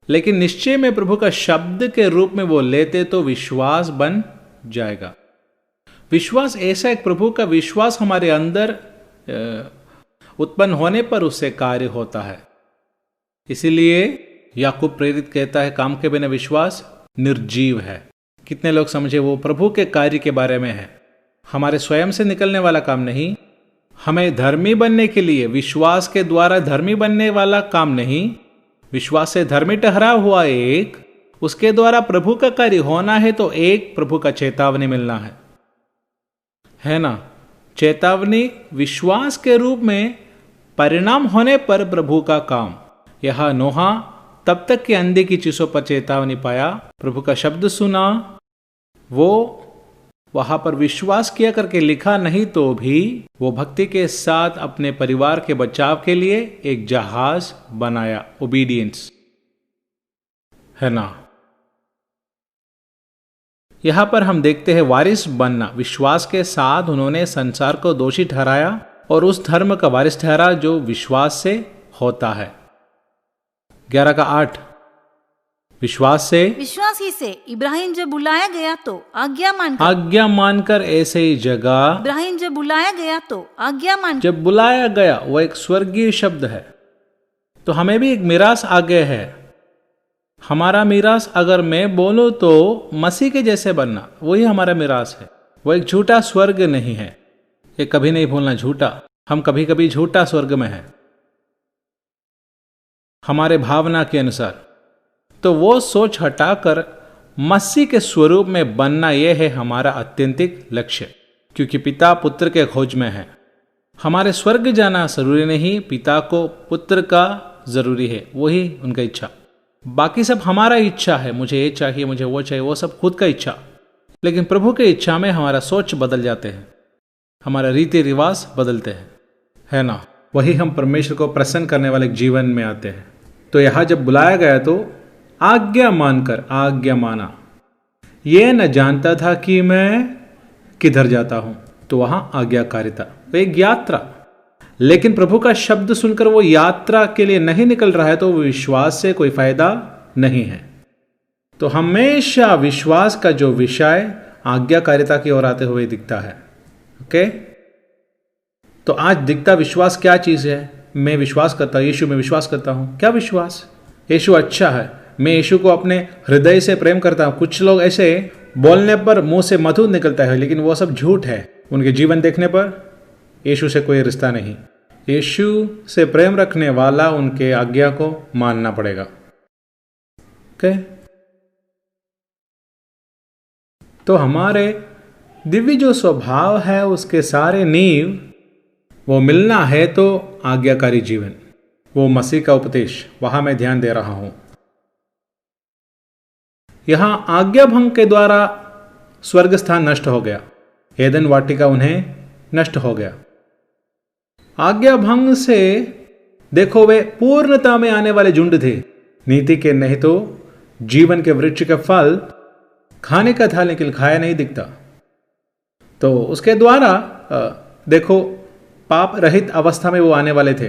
लेकिन निश्चय में प्रभु का शब्द के रूप में वो लेते तो विश्वास बन जाएगा। विश्वास ऐसा एक प्रभु का विश्वास हमारे अंदर उत्पन्न होने पर उससे कार्य होता है। इसीलिए याकूब प्रेरित कहता है, काम के बिना विश्वास निर्जीव है। कितने लोग समझे? वो प्रभु के कार्य के बारे में है, हमारे स्वयं से निकलने वाला काम नहीं। हमें धर्मी बनने के लिए विश्वास के द्वारा धर्मी बनने वाला काम नहीं, विश्वास से धर्मी ठहरा हुआ एक, उसके द्वारा प्रभु का कार्य होना है तो एक प्रभु का चेतावनी मिलना है ना? चेतावनी विश्वास के रूप में परिणाम होने पर प्रभु का काम। यह नोहा तब तक के अंधे की चीजों पर चेतावनी पाया, प्रभु का शब्द सुना, वो वहां पर विश्वास किया करके लिखा नहीं तो भी वो भक्ति के साथ अपने परिवार के बचाव के लिए एक जहाज बनाया, ओबीडियंस, है ना। यहां पर हम देखते हैं वारिस बनना। विश्वास के साथ उन्होंने संसार को दोषी ठहराया और उस धर्म का वारिस ठहरा जो विश्वास से होता है। 11:8 विश्वास ही से इब्राहिम जब बुलाया गया तो आज्ञा मानकर ऐसे ही जगह इब्राहिम जब बुलाया गया तो जब बुलाया गया, वो एक स्वर्गीय शब्द है। तो हमें भी एक मिरास आगे है। हमारा मिरास अगर मैं बोलूं तो मसीह के जैसे बनना, वही हमारा मिरास है। वो एक झूठा स्वर्ग नहीं है, ये कभी नहीं भूलना। झूठा, हम कभी कभी झूठा स्वर्ग में है हमारे भावना के अनुसार। तो वो सोच हटाकर मसीह के स्वरूप में बनना, यह है हमारा अत्यंतिक लक्ष्य। क्योंकि पिता पुत्र के खोज में है। हमारे स्वर्ग जाना जरूरी नहीं, पिता को पुत्र का जरूरी है, वही उनका इच्छा। बाकी सब हमारा इच्छा है, मुझे ये चाहिए, मुझे वो चाहिए, वो सब खुद का इच्छा। लेकिन प्रभु के इच्छा में हमारा सोच बदल जाते हैं, हमारा रीति रिवाज बदलते हैं, है ना। वही हम परमेश्वर को प्रसन्न करने वाले जीवन में आते हैं। तो यहां जब बुलाया गया तो आज्ञा मानकर, आज्ञा माना। ये न जानता था कि मैं किधर जाता हूं, तो वहां आज्ञाकारिता, एक यात्रा। लेकिन प्रभु का शब्द सुनकर वो यात्रा के लिए नहीं निकल रहा है तो विश्वास से कोई फायदा नहीं है। तो हमेशा विश्वास का जो विषय आज्ञाकारिता की ओर आते हुए दिखता है। ओके, तो आज दिखता विश्वास क्या चीज है। मैं विश्वास करता हूं, यीशु में विश्वास करता हूं। क्या विश्वास? यीशु अच्छा है, मैं यीशु को अपने हृदय से प्रेम करता हूं। कुछ लोग ऐसे बोलने पर मुंह से मधु निकलता है, लेकिन वो सब झूठ है। उनके जीवन देखने पर यीशु से कोई रिश्ता नहीं। यीशु से प्रेम रखने वाला उनके आज्ञा को मानना पड़ेगा। ओके, तो हमारे दिव्य जो स्वभाव है उसके सारे नींव वो मिलना है तो आज्ञाकारी जीवन, वो मसीह का उपदेश, वहां मैं ध्यान दे रहा हूं। यहां आज्ञा भंग के द्वारा स्वर्ग स्थान नष्ट हो गया, एदन वाटिका उन्हें नष्ट हो गया। आज्ञा भंग से देखो वे पूर्णता में आने वाले झुंड थे, नीति के नहीं तो जीवन के वृक्ष के फल खाने का था, लेकिन खाया नहीं दिखता। तो उसके द्वारा देखो पाप रहित अवस्था में वो आने वाले थे।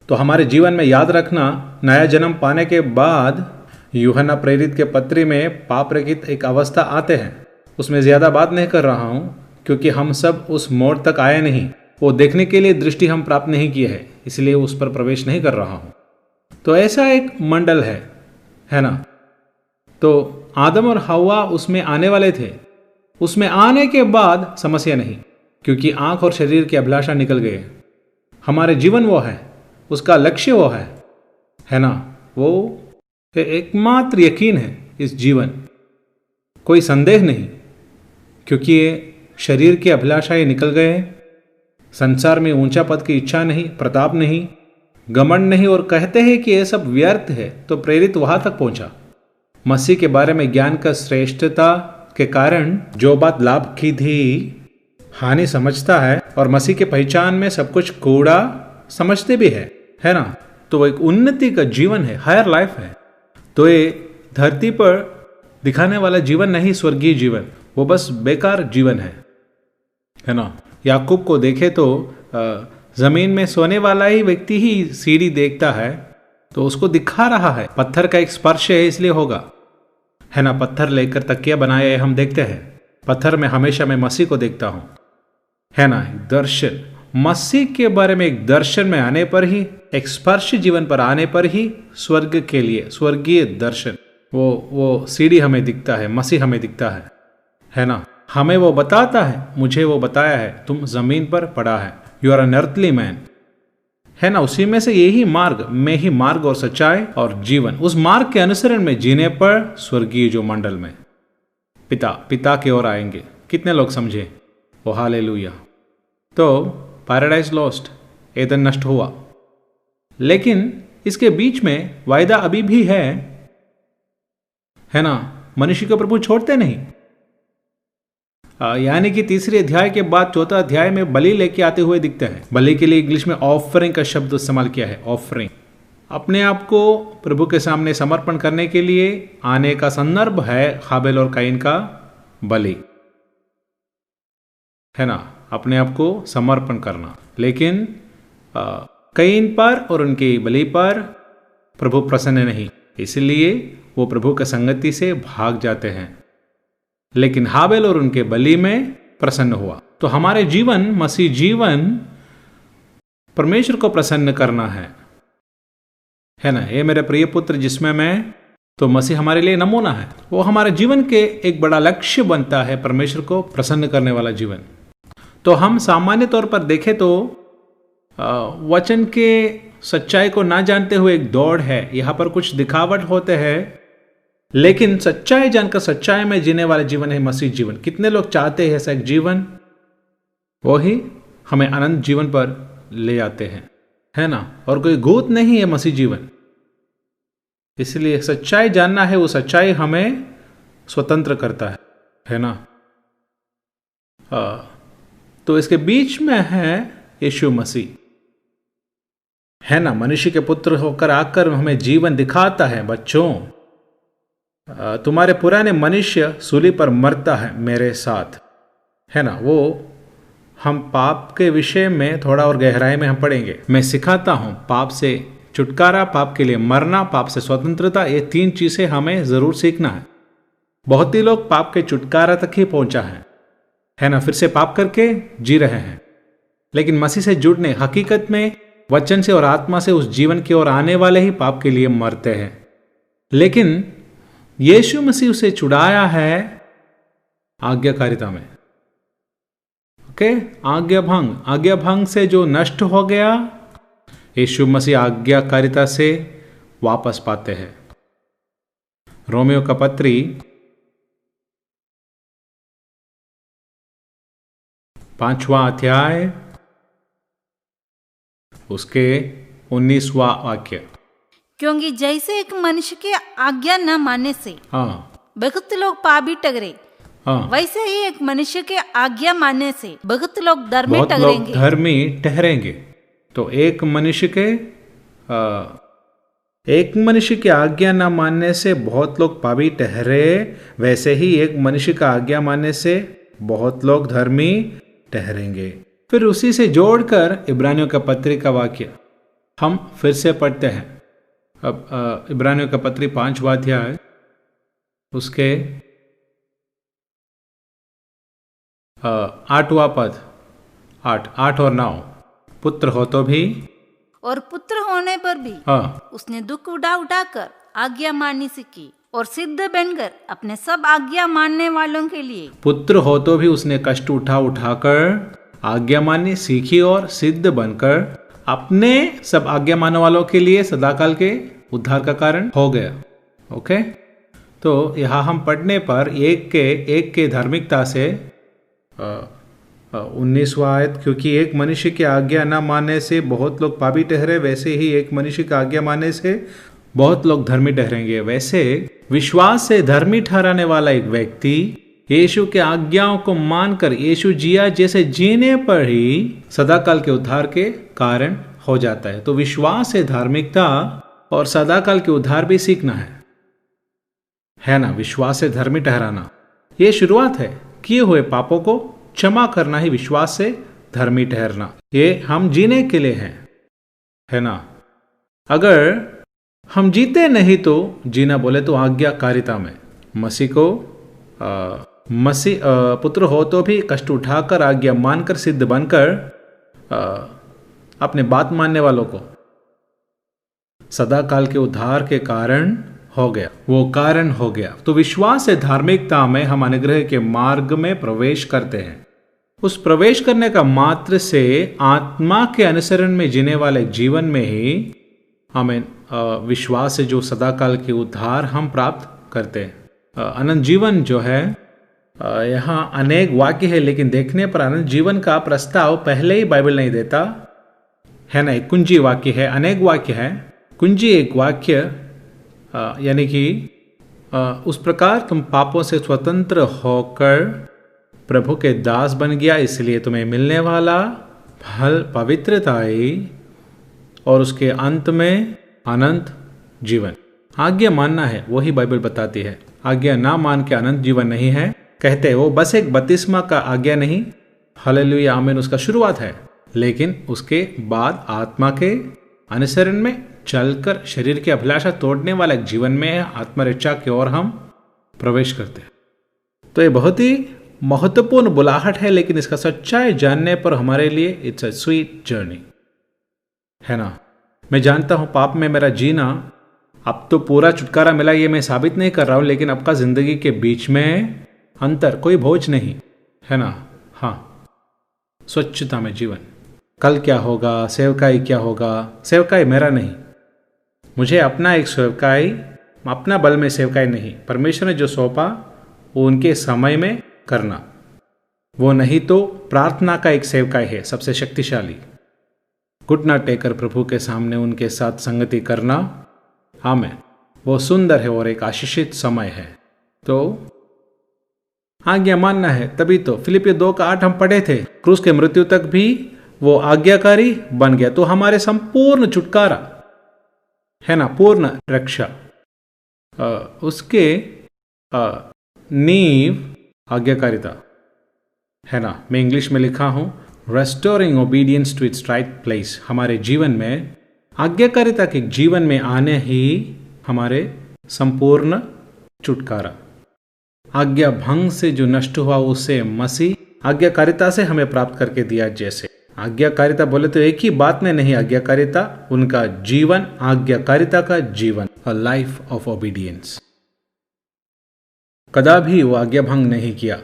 तो हमारे जीवन में याद रखना, नया जन्म पाने के बाद यूहन्ना प्रेरित के पत्री में पाप रहित एक अवस्था आते हैं। उसमें ज्यादा बात नहीं कर रहा हूं, क्योंकि हम सब उस मोड़ तक आए नहीं, वो देखने के लिए दृष्टि हम प्राप्त नहीं किए है, इसलिए उस पर प्रवेश नहीं कर रहा हूं। तो ऐसा एक मंडल है ना। तो आदम और हव्वा उसमें आने वाले थे। उसमें आने के बाद समस्या नहीं, क्योंकि आंख और शरीर की अभिलाषा निकल गए। हमारे जीवन वो है, उसका लक्ष्य वो है ना। वो एकमात्र यकीन है इस जीवन, कोई संदेह नहीं, क्योंकि ये शरीर की अभिलाषाएं निकल गए। संसार में ऊंचा पद की इच्छा नहीं, प्रताप नहीं, घमंड नहीं, और कहते हैं कि ये सब व्यर्थ है। तो प्रेरित वहां तक पहुंचा। मसीह के बारे में ज्ञान का श्रेष्ठता के कारण जो बात लाभ की थी हानि समझता है, और मसीह के पहचान में सब कुछ कूड़ा समझते भी है ना। तो वो एक उन्नति का जीवन है, हायर लाइफ है। तो ये धरती पर दिखाने वाला जीवन नहीं, स्वर्गीय जीवन, वो बस बेकार जीवन है ना। याकूब को देखे तो जमीन में सोने वाला ही व्यक्ति ही सीढ़ी देखता है, तो उसको दिखा रहा है पत्थर का एक स्पर्श है, इसलिए होगा, है ना। पत्थर लेकर तकिया बनाया हम देखते हैं। पत्थर में हमेशा मैं मसीह को देखता हूं, है ना। दर्शन, मसीह के बारे में एक दर्शन में आने पर ही, एक स्पर्श जीवन पर आने पर ही स्वर्ग के लिए स्वर्गीय दर्शन, वो सीढ़ी हमें दिखता है, मसीह हमें दिखता है ना। हमें वो बताता है, मुझे वो बताया है, तुम जमीन पर पड़ा है, you are an earthly man, है ना। उसी में से यही मार्ग, में ही मार्ग और सच्चाई और जीवन, उस मार्ग के अनुसरण में जीने पर स्वर्गीय जो मंडल में पिता की ओर आएंगे। कितने लोग समझे? ओ हालेलुया। तो पैराडाइज लॉस्ट, एदन नष्ट हुआ, लेकिन इसके बीच में वायदा अभी भी है ना। मनुष्य को प्रभु छोड़ते नहीं। यानी कि तीसरे अध्याय के बाद चौथा अध्याय में बलि लेके आते हुए दिखते हैं। बलि के लिए इंग्लिश में ऑफरिंग का शब्द इस्तेमाल किया है, ऑफरिंग। अपने आप को प्रभु के सामने समर्पण करने के लिए आने का संदर्भ है हाबिल और काइन का बलि, है ना, अपने आप को समर्पण करना। लेकिन काइन पर और उनकी बलि पर प्रभु प्रसन्न नहीं, इसलिए वो प्रभु की संगति से भाग जाते हैं। लेकिन हाबिल और उनके बलि में प्रसन्न हुआ। तो हमारे जीवन, मसीह जीवन परमेश्वर को प्रसन्न करना है ना। ये मेरे प्रिय पुत्र जिसमें मैं, तो मसीह हमारे लिए नमूना है। वो हमारे जीवन के एक बड़ा लक्ष्य बनता है, परमेश्वर को प्रसन्न करने वाला जीवन। तो हम सामान्य तौर पर देखें तो वचन के सच्चाई को ना जानते हुए एक दौड़ है। यहाँ पर कुछ दिखावट होते हैं, लेकिन सच्चाई जानकर सच्चाई में जीने वाले जीवन है मसीह जीवन। कितने लोग चाहते हैं ऐसा एक जीवन, वही हमें अनंत जीवन पर ले आते हैं, है ना। और कोई गोत नहीं है मसीह जीवन। इसलिए सच्चाई जानना है, वो सच्चाई हमें स्वतंत्र करता है ना। तो इसके बीच में है यीशु मसीह, है ना। मनुष्य के पुत्र होकर आकर हमें जीवन दिखाता है। बच्चों, तुम्हारे पुराने मनुष्य सूली पर मरता है मेरे साथ, है ना। वो हम पाप के विषय में थोड़ा और गहराई में हम पढ़ेंगे। मैं सिखाता हूं पाप से छुटकारा, पाप के लिए मरना, पाप से स्वतंत्रता, ये 3 चीजें हमें जरूर सीखना है। बहुत ही लोग पाप के छुटकारा तक ही पहुंचा है ना, फिर से पाप करके जी रहे हैं। लेकिन मसीह से जुड़ने, हकीकत में वचन से और आत्मा से उस जीवन की ओर आने वाले ही पाप के लिए मरते हैं। लेकिन यीशु मसीह उसे छुड़ाया है आज्ञाकारिता में। ओके, आज्ञा भंग से जो नष्ट हो गया, यीशु मसीह आज्ञाकारिता से वापस पाते हैं। रोमियो का पत्री 5वां अध्याय उसके 19वां वाक्य। क्योंकि जैसे एक मनुष्य की आज्ञा न मानने से बहुत लोग पापी ठहरे, वैसे ही एक मनुष्य के आज्ञा मानने से बहुत लोग धर्मी ठहरेंगे। तो एक मनुष्य की आज्ञा न मानने से बहुत लोग पापी ठहरे, वैसे ही एक मनुष्य का आज्ञा मानने से बहुत लोग धर्मी ठहरेंगे। फिर उसी से जोड़कर इब्रानियों का पत्री का वाक्य हम फिर से पढ़ते हैं। अब इब्रानियों का पत्री 5वां अध्याय उसके 8वां पद, 8 और 9। पुत्र हो तो भी और पुत्र होने पर भी उसने दुख उठाकर आज्ञा माननी सीखी और सिद्ध बनकर अपने सब आज्ञा मानने वालों के लिए। पुत्र हो तो भी उसने कष्ट उठाकर आज्ञा माननी सीखी और सिद्ध बनकर अपने सब आज्ञा मानने वालों के लिए सदाकाल के उद्धार का कारण हो गया। ओके, तो यहाँ हम पढ़ने पर एक के धार्मिकता से 19वां आयत, क्योंकि एक मनुष्य की आज्ञा न मानने से बहुत लोग पापी ठहरे, वैसे ही एक मनुष्य की आज्ञा मानने से बहुत लोग धर्मी ठहरेंगे। वैसे विश्वास से धर्मी ठहराने वाला एक व्यक्ति यीशु के आज्ञाओं को मानकर यीशु जिया जैसे जीने पर ही सदाकाल के उद्धार के कारण हो जाता है। तो विश्वास से धार्मिकता और सदाकाल के उद्धार भी सीखना है ना। विश्वास से धर्मी ठहराना ये शुरुआत है। किए हुए पापों को क्षमा करना ही विश्वास से धर्मी ठहरना। ये हम जीने के लिए है ना। अगर हम जीते नहीं तो जीना बोले तो आज्ञाकारिता में मसीह पुत्र हो तो भी कष्ट उठाकर आज्ञा मानकर सिद्ध बनकर अपने बात मानने वालों को सदाकाल के उद्धार के कारण हो गया, वो कारण हो गया। तो विश्वास से धार्मिकता में हम अनुग्रह के मार्ग में प्रवेश करते हैं। उस प्रवेश करने का मात्र से आत्मा के अनुसरण में जीने वाले जीवन में ही हमें विश्वास से जो सदाकाल के उद्धार हम प्राप्त करते हैं। अनंत जीवन जो है, यहाँ अनेक वाक्य है, लेकिन देखने पर अनंत जीवन का प्रस्ताव पहले ही बाइबल नहीं देता है ना। एक कुंजी वाक्य है, अनेक वाक्य है। कुंजी एक वाक्य यानी कि उस प्रकार तुम पापों से स्वतंत्र होकर प्रभु के दास बन गया, इसलिए तुम्हें मिलने वाला फल पवित्रताई और उसके अंत में अनंत जीवन। आज्ञा मानना है, वही बाइबल बताती है। आज्ञा ना मान के अनंत जीवन नहीं है। कहते हैं वो बस एक बपतिस्मा का आज्ञा नहीं, हालेलुया आमीन, उसका शुरुआत है, लेकिन उसके बाद आत्मा के अनुसरण में चलकर शरीर की अभिलाषा तोड़ने वाला एक जीवन में आत्मरक्षा की ओर हम प्रवेश करते हैं। तो ये बहुत ही महत्वपूर्ण बुलाहट है, लेकिन इसका सच्चाई जानने पर हमारे लिए इट्स अ स्वीट जर्नी, है ना। मैं जानता हूं पाप में मेरा जीना, अब तो पूरा छुटकारा मिला ये मैं साबित नहीं कर रहा हूं, लेकिन आपका जिंदगी के बीच में अंतर, कोई बोझ नहीं, है ना। हाँ, स्वच्छता में जीवन। कल क्या होगा, सेवकाई क्या होगा, सेवकाई मेरा नहीं, मुझे अपना एक सेवकाई, अपना बल में सेवकाई नहीं, परमेश्वर ने जो सौंपा वो उनके समय में करना, वो नहीं तो प्रार्थना का एक सेवकाई है सबसे शक्तिशाली। घुटना टेकर प्रभु के सामने उनके साथ संगति करना, आमेन, वो सुंदर है और एक आशीषित समय है। तो आज्ञा मानना है, तभी तो फिलिपियों 2:8 हम पढ़े थे, क्रूस के मृत्यु तक भी वो आज्ञाकारी बन गया। तो हमारे संपूर्ण छुटकारा है ना, पूर्ण रक्षा, उसके नींव आज्ञाकारिता है ना। मैं इंग्लिश में लिखा हूं, restoring obedience to its right place. हमारे जीवन में आज्ञाकारिता के जीवन में आने ही हमारे संपूर्ण छुटकारा। आज्ञा भंग से जो नष्ट हुआ उसे मसीह आज्ञाकारिता से हमें प्राप्त करके दिया। जैसे आज्ञाकारिता बोले तो एक ही बात में नहीं, आज्ञाकारिता उनका जीवन, आज्ञाकारिता का जीवन, अ लाइफ ऑफ ओबीडियंस। कदापि वो आज्ञा भंग नहीं किया।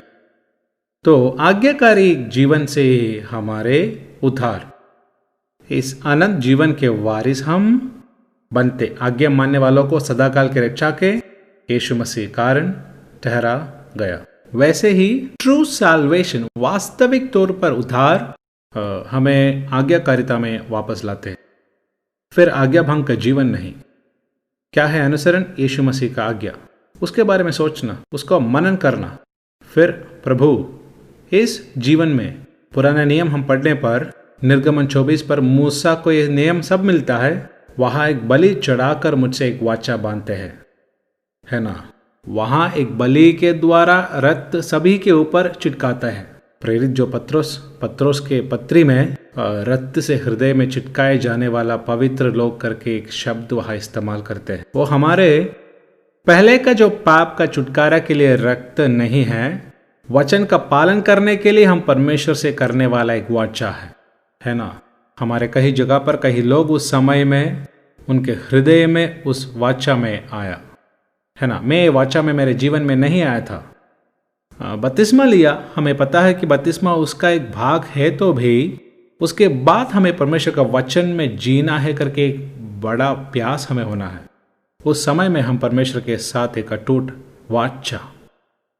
तो आज्ञाकारी जीवन से हमारे उद्धार, इस अनंत जीवन के वारिस हम बनते। आज्ञा मानने वालों को सदाकाल के रक्षा के यीशु मसीह कारण ठहरा गया। वैसे ही ट्रू साल्वेशन, वास्तविक तौर पर उद्धार, हमें आज्ञाकारिता में वापस लाते हैं। फिर आज्ञा भंग का जीवन नहीं। क्या है अनुसरण? यीशु मसीह का आज्ञा, उसके बारे में सोचना, उसको मनन करना। फिर प्रभु इस जीवन में पुराना नियम हम पढ़ने पर, निर्गमन 24 पर मूसा को यह नियम सब मिलता है। वहां एक बलि चढ़ाकर मुझसे एक वाचा बांधते हैं, है ना। वहां एक बलि के द्वारा रक्त सभी के ऊपर चिटकाता है। प्रेरित जो पत्रोस के पत्री में रक्त से हृदय में चिटकाए जाने वाला पवित्र लोग करके एक शब्द वहां इस्तेमाल करते हैं। वो हमारे पहले का जो पाप का छुटकारा के लिए रक्त नहीं है, वचन का पालन करने के लिए हम परमेश्वर से करने वाला एक वाचा है ना। हमारे कई जगह पर कई लोग उस समय में उनके हृदय में उस वाचा में आया, है ना। मैं वाचा में मेरे जीवन में नहीं आया था। बपतिस्मा लिया, हमें पता है कि बपतिस्मा उसका एक भाग है, तो भी उसके बाद हमें परमेश्वर का वचन में जीना है करके एक बड़ा प्यास हमें होना है। उस समय में हम परमेश्वर के साथ एक अटूट वाचा,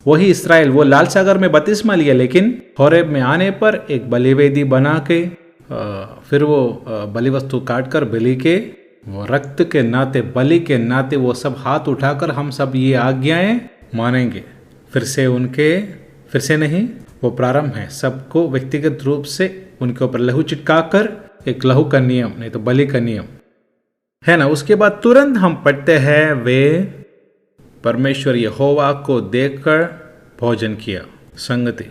वही इस्राएल, वो लाल सागर में बपतिस्मा लिया, लेकिन होरेब में आने पर एक बलिवेदी बना के फिर वो बलि वस्तु काट कर बलि के वो रक्त के नाते, बलि के नाते वो सब हाथ उठाकर हम सब ये आज्ञाएं मानेंगे। फिर से नहीं, वो प्रारंभ है। सबको व्यक्तिगत रूप से उनके ऊपर लहू चिटकाकर, एक लहू का नियम, नहीं तो बलि का नियम, है ना। उसके बाद तुरंत हम पढ़ते हैं, वे परमेश्वर यहोवा को देखकर भोजन किया, संगति,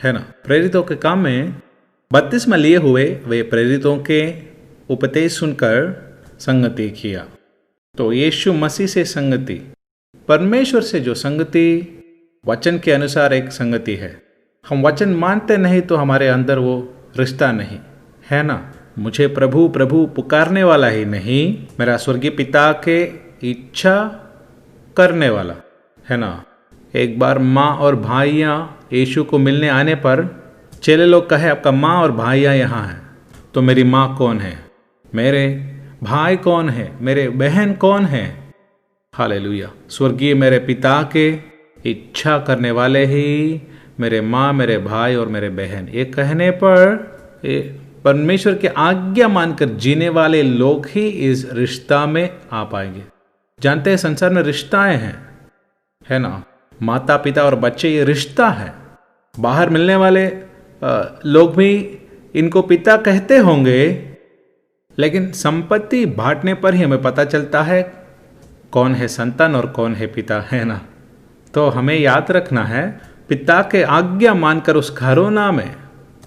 है ना। प्रेरितों के काम में बपतिस्मा लिए हुए वे प्रेरितों के उपदेश सुनकर संगति किया। तो यीशु मसीह से संगति, परमेश्वर से जो संगति वचन के अनुसार एक संगति है। हम वचन मानते नहीं तो हमारे अंदर वो रिश्ता नहीं, है ना। मुझे प्रभु प्रभु पुकारने वाला ही नहीं, मेरा स्वर्गीय पिता के इच्छा करने वाला, है ना। एक बार माँ और भाइयाँ यीशु को मिलने आने पर चेले लोग कहे, आपका माँ और भाइयाँ यहाँ हैं, तो मेरी माँ कौन है, मेरे भाई कौन है, मेरे बहन कौन है। हालेलुया। स्वर्गीय मेरे पिता के इच्छा करने वाले ही मेरे माँ, मेरे भाई और मेरे बहन। ये कहने पर परमेश्वर की आज्ञा मानकर जीने वाले लोग ही इस रिश्ता में आ पाएंगे। जानते हैं संसार में रिश्ताएं हैं, है ना। माता पिता और बच्चे, ये रिश्ता है, बाहर मिलने वाले लोग भी इनको पिता कहते होंगे, लेकिन संपत्ति बांटने पर ही हमें पता चलता है कौन है संतान और कौन है पिता, है ना। तो हमें याद रखना है, पिता के आज्ञा मानकर उस घरोना में,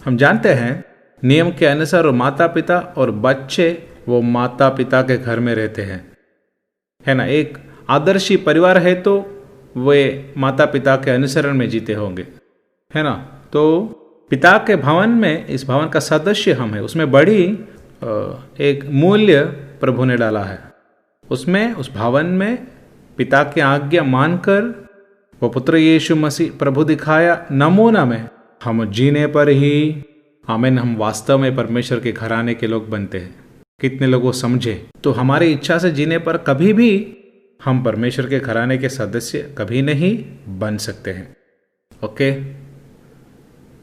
हम जानते हैं नियम के अनुसार माता पिता और बच्चे वो माता पिता के घर में रहते हैं, है ना। एक आदर्शी परिवार है तो वे माता पिता के अनुसरण में जीते होंगे, है ना। तो पिता के भवन में, इस भवन का सदस्य हम है, उसमें बड़ी एक मूल्य प्रभु ने डाला है। उसमें, उस भवन में पिता की आज्ञा मानकर वो पुत्र यीशु मसीह प्रभु दिखाया नमूना में हम जीने पर ही आमीन, हम वास्तव में परमेश्वर के घराने के लोग बनते हैं। कितने लोगों समझे तो हमारी इच्छा से जीने पर कभी भी हम परमेश्वर के घराने के सदस्य कभी नहीं बन सकते हैं। ओके,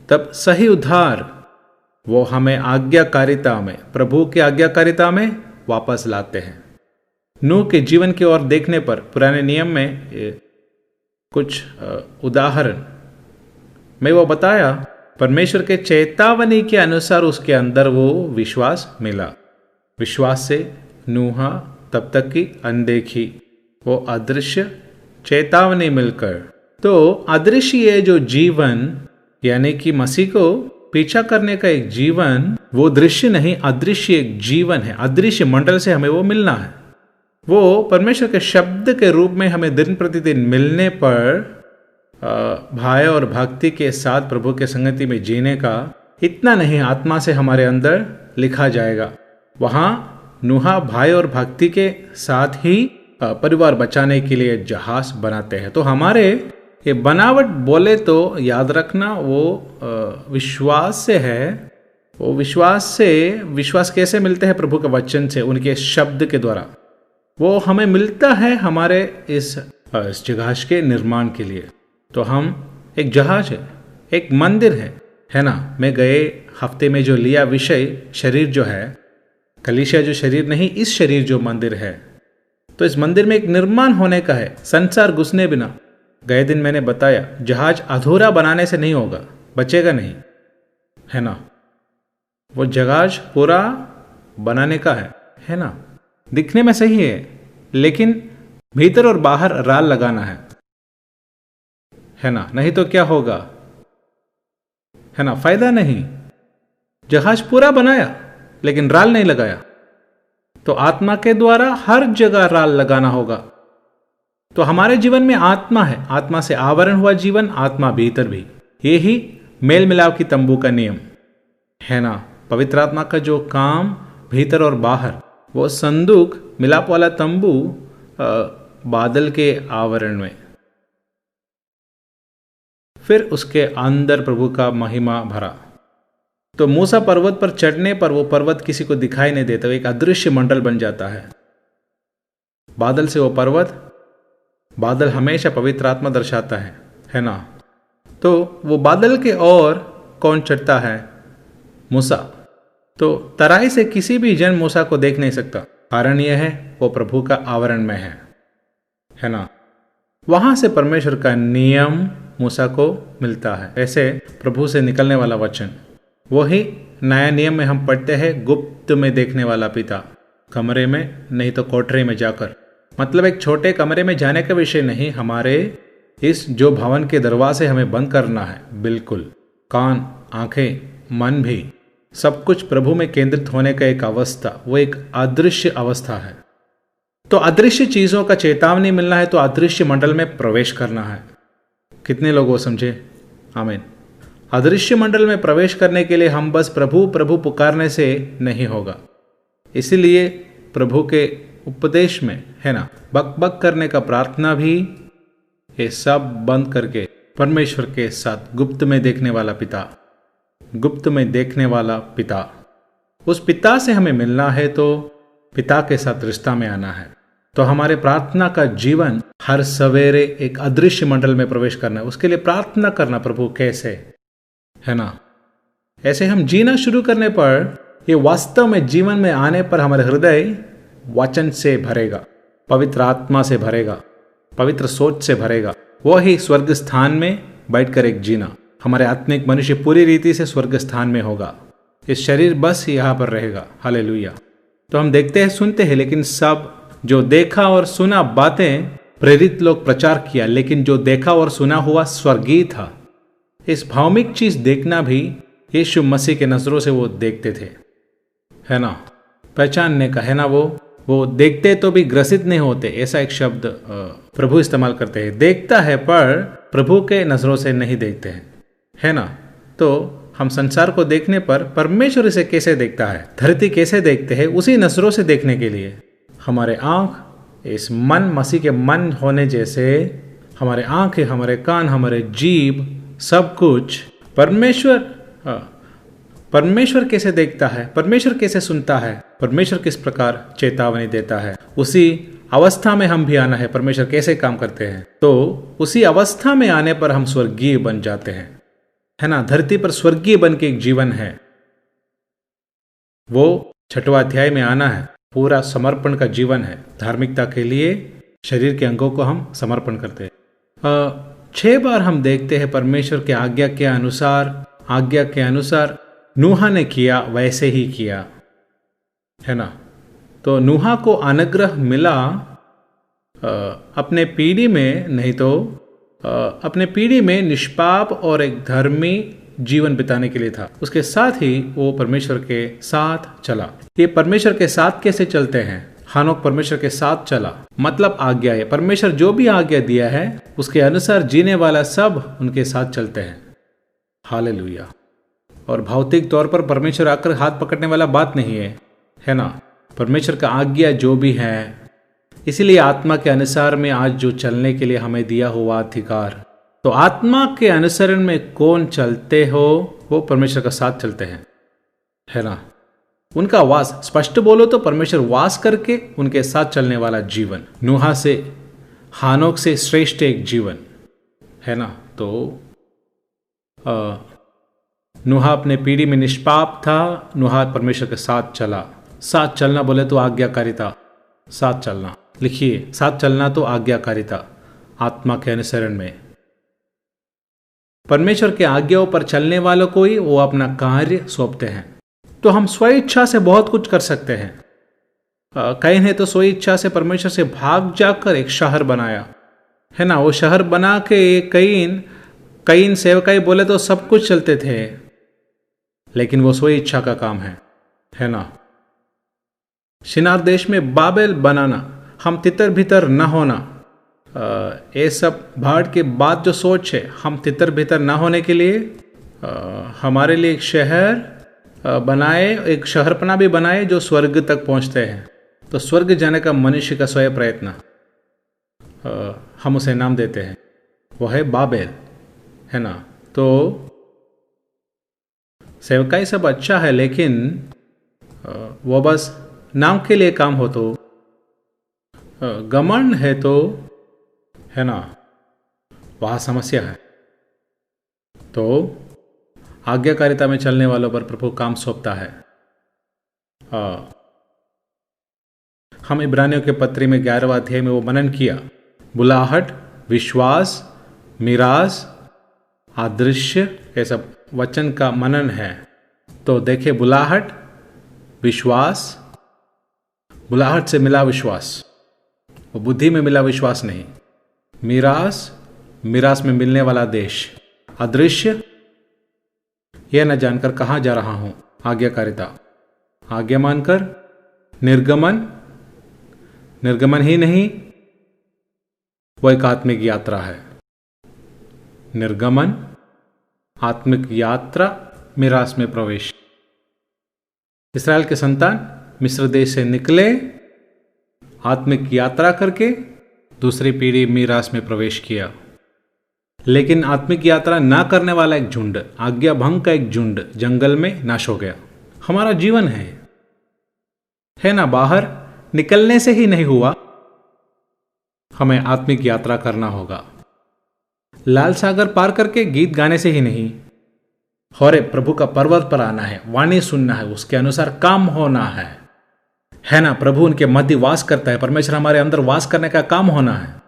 तब सही उद्धार वो हमें आज्ञाकारिता में, प्रभु की आज्ञाकारिता में वापस लाते हैं। नूह के जीवन की ओर देखने पर पुराने नियम में कुछ उदाहरण मैं वो बताया, परमेश्वर के चेतावनी के अनुसार उसके अंदर वो विश्वास मिला। विश्वास से नूह तब तक की अनदेखी, वो अदृश्य चेतावनी मिलकर, तो अदृश्य ये जो जीवन यानी कि मसीह को पीछा करने का एक जीवन, वो दृश्य नहीं, अदृश्य एक जीवन है। अदृश्य मंडल से हमें वो मिलना है। वो परमेश्वर के शब्द के रूप में हमें दिन प्रतिदिन मिलने पर भय और भक्ति के साथ प्रभु के संगति में जीने का, इतना नहीं, आत्मा से हमारे अंदर लिखा जाएगा। वहाँ नूह भय और भक्ति के साथ ही परिवार बचाने के लिए जहाज बनाते हैं। तो हमारे ये बनावट बोले तो याद रखना वो विश्वास से है। वो विश्वास कैसे मिलते हैं? प्रभु के वचन से, उनके शब्द के द्वारा। वो हमें मिलता है हमारे इस जहाज के निर्माण के लिए। तो हम एक जहाज है, एक मंदिर है ना। मैं गए हफ्ते में जो लिया विषय, शरीर जो है, कलीसिया जो शरीर नहीं, इस शरीर जो मंदिर है, तो इस मंदिर में एक निर्माण होने का है, संसार घुसने बिना। गए दिन मैंने बताया, जहाज अधूरा बनाने से नहीं होगा, बचेगा नहीं, है ना। वो जहाज पूरा बनाने का है ना। दिखने में सही है, लेकिन भीतर और बाहर राल लगाना है ना, नहीं तो क्या होगा, है ना, फायदा नहीं। जहाज पूरा बनाया लेकिन राल नहीं लगाया, तो आत्मा के द्वारा हर जगह राल लगाना होगा। तो हमारे जीवन में आत्मा है, आत्मा से आवरण हुआ जीवन, आत्मा भीतर भी। यही मेल मिलाप की तंबू का नियम है ना। पवित्र आत्मा का जो काम भीतर और बाहर, वो संदूक मिलाप वाला तंबू बादल के आवरण में, फिर उसके अंदर प्रभु का महिमा भरा। तो मूसा पर्वत पर चढ़ने पर वो पर्वत किसी को दिखाई नहीं देता, एक अदृश्य मंडल बन जाता है। बादल से वो पर्वत, बादल हमेशा पवित्र आत्मा दर्शाता है ना। तो वो बादल के ओर कौन चढ़ता है? मूसा। तो तराई से किसी भी जन मूसा को देख नहीं सकता, कारण यह है वो प्रभु का आवरण में है ना। वहां से परमेश्वर का नियम मूसा को मिलता है। ऐसे प्रभु से निकलने वाला वचन, वही नया नियम में हम पढ़ते हैं, गुप्त में देखने वाला पिता। कमरे में नहीं तो कोठरी में जाकर, मतलब एक छोटे कमरे में जाने का विषय नहीं, हमारे इस जो भवन के दरवाजे हमें बंद करना है, बिल्कुल कान, आंखें, मन भी, सब कुछ प्रभु में केंद्रित होने का एक अवस्था, वो एक अदृश्य अवस्था है। तो अदृश्य चीजों का चेतावनी मिलना है तो अदृश्य मंडल में प्रवेश करना है। कितने लोग वो समझे? आमीन। अदृश्य मंडल में प्रवेश करने के लिए हम बस प्रभु प्रभु पुकारने से नहीं होगा। इसीलिए प्रभु के उपदेश में, है ना, बक बक करने का प्रार्थना भी, ये सब बंद करके परमेश्वर के साथ गुप्त में देखने वाला पिता, गुप्त में देखने वाला पिता, उस पिता से हमें मिलना है तो पिता के साथ रिश्ता में आना है। तो हमारे प्रार्थना का जीवन हर सवेरे एक अदृश्य मंडल में प्रवेश करना है। उसके लिए प्रार्थना करना, प्रभु कैसे, है ना। ऐसे हम जीना शुरू करने पर, ये वास्तव में जीवन में आने पर हमारे हृदय वचन से भरेगा, पवित्र आत्मा से भरेगा, पवित्र सोच से भरेगा। वो ही स्वर्ग स्थान में बैठकर एक जीना, हमारे आत्मिक मनुष्य पूरी रीति से स्वर्ग स्थान में होगा, इस शरीर बस यहाँ पर रहेगा। हालेलुया। तो हम देखते हैं, सुनते हैं, लेकिन सब जो देखा और सुना बातें प्रेरित लोग प्रचार किया, लेकिन जो देखा और सुना हुआ स्वर्गीय था। इस भौमिक चीज देखना भी यीशु मसीह के नजरों से वो देखते थे, है ना, पहचानने का, है ना। वो देखते तो भी ग्रसित नहीं होते, ऐसा एक शब्द प्रभु इस्तेमाल करते हैं। देखता है पर प्रभु के नजरों से नहीं देखते हैं, है ना। तो हम संसार को देखने पर परमेश्वर इसे कैसे देखता है, धरती कैसे देखते हैं, उसी नजरों से देखने के लिए हमारे आंख, इस मन मसीह के मन होने जैसे हमारे आंखें, हमारे कान, हमारे जीभ, सब कुछ परमेश्वर कैसे देखता है, परमेश्वर कैसे सुनता है, परमेश्वर किस प्रकार चेतावनी देता है, उसी अवस्था में हम भी आना है। परमेश्वर कैसे काम करते हैं, तो उसी अवस्था में आने पर हम स्वर्गीय बन जाते हैं, है ना। धरती पर स्वर्गीय बन के एक जीवन है, वो 6वां अध्याय में आना है। पूरा समर्पण का जीवन है, धार्मिकता के लिए शरीर के अंगों को हम समर्पण करते हैं। 6 बार हम देखते हैं परमेश्वर के आज्ञा के अनुसार नूहा ने किया, वैसे ही किया, है ना। तो नूहा को अनुग्रह मिला अपने पीढ़ी में, नहीं तो अपने पीढ़ी में निष्पाप और एक धर्मी जीवन बिताने के लिए था। उसके साथ ही वो परमेश्वर के साथ चला। ये परमेश्वर के साथ कैसे चलते हैं? हानोक परमेश्वर के साथ चला, मतलब आज्ञा है। परमेश्वर जो भी आज्ञा दिया है उसके अनुसार जीने वाला सब उनके साथ चलते हैं। हालेलुया। और भौतिक तौर पर परमेश्वर आकर हाथ पकड़ने वाला बात नहीं है ना। परमेश्वर का आज्ञा जो भी है, इसीलिए आत्मा के अनुसार में आज जो चलने के लिए हमें दिया हुआ अधिकार, तो आत्मा के अनुसरण में कौन चलते हो वो परमेश्वर का साथ चलते हैं, है ना। उनका वास, स्पष्ट बोलो तो परमेश्वर वास करके उनके साथ चलने वाला जीवन, नूहा से हानोक से श्रेष्ठ एक जीवन, है ना। तो नूहा अपने पीढ़ी में निष्पाप था, नूहा परमेश्वर के साथ चला। साथ चलना बोले तो आज्ञाकारिता, साथ चलना, लिखिए, साथ चलना तो आज्ञाकारिता, आत्मा के अनुसरण में। परमेश्वर के आज्ञाओं पर चलने वालों को ही वो अपना कार्य सौंपते हैं। तो हम स्व इच्छा से बहुत कुछ कर सकते हैं। कैन है तो स्व इच्छा से परमेश्वर से भाग जाकर एक शहर बनाया, है ना। वो शहर बना के कैन सेवकाई बोले तो सब कुछ चलते थे, लेकिन वो स्व इच्छा का काम है ना। शिनार देश में बाबेल बनाना, हम तितर भीतर न होना, ये सब भाड़ के बाद जो सोच है, हम तितर भीतर न होने के लिए हमारे लिए एक शहर बनाए, एक शहरपना भी बनाए जो स्वर्ग तक पहुंचते हैं। तो स्वर्ग जाने का मनुष्य का स्वयं प्रयत्न, हम उसे नाम देते हैं, वो है बाबेल, है ना। तो सेवकाई सब अच्छा है, लेकिन वो बस नाम के लिए काम हो तो, घमंड है तो, है ना, वहाँ समस्या है। तो आज्ञाकारिता में चलने वालों पर प्रभु काम सौंपता है। हम इब्रानियों के पत्री में 11वां अध्याय में वो मनन किया, बुलाहट, विश्वास, मिरास, अदृश्य, ये सब वचन का मनन है। तो देखिए, बुलाहट, विश्वास, बुलाहट से मिला विश्वास, वो बुद्धि में मिला विश्वास नहीं। मिरास, मिरास में मिलने वाला देश। अदृश्य, यह न जानकर कहाँ जा रहा हूं, आज्ञाकारिता, आज्ञा मानकर। निर्गमन, निर्गमन ही नहीं, वो एक आत्मिक यात्रा है। निर्गमन, आत्मिक यात्रा, मिरास में प्रवेश। इस्राएल के संतान मिस्र देश से निकले, आत्मिक यात्रा करके दूसरी पीढ़ी मिरास में प्रवेश किया। लेकिन आत्मिक यात्रा ना करने वाला एक झुंड, आज्ञा भंग का एक झुंड जंगल में नाश हो गया। हमारा जीवन है ना, बाहर निकलने से ही नहीं हुआ, हमें आत्मिक यात्रा करना होगा। लाल सागर पार करके गीत गाने से ही नहीं, होरे प्रभु का पर्वत पर आना है, वाणी सुनना है, उसके अनुसार काम होना है ना। प्रभु उनके मध्य वास करता है, परमेश्वर हमारे अंदर वास करने का काम होना है।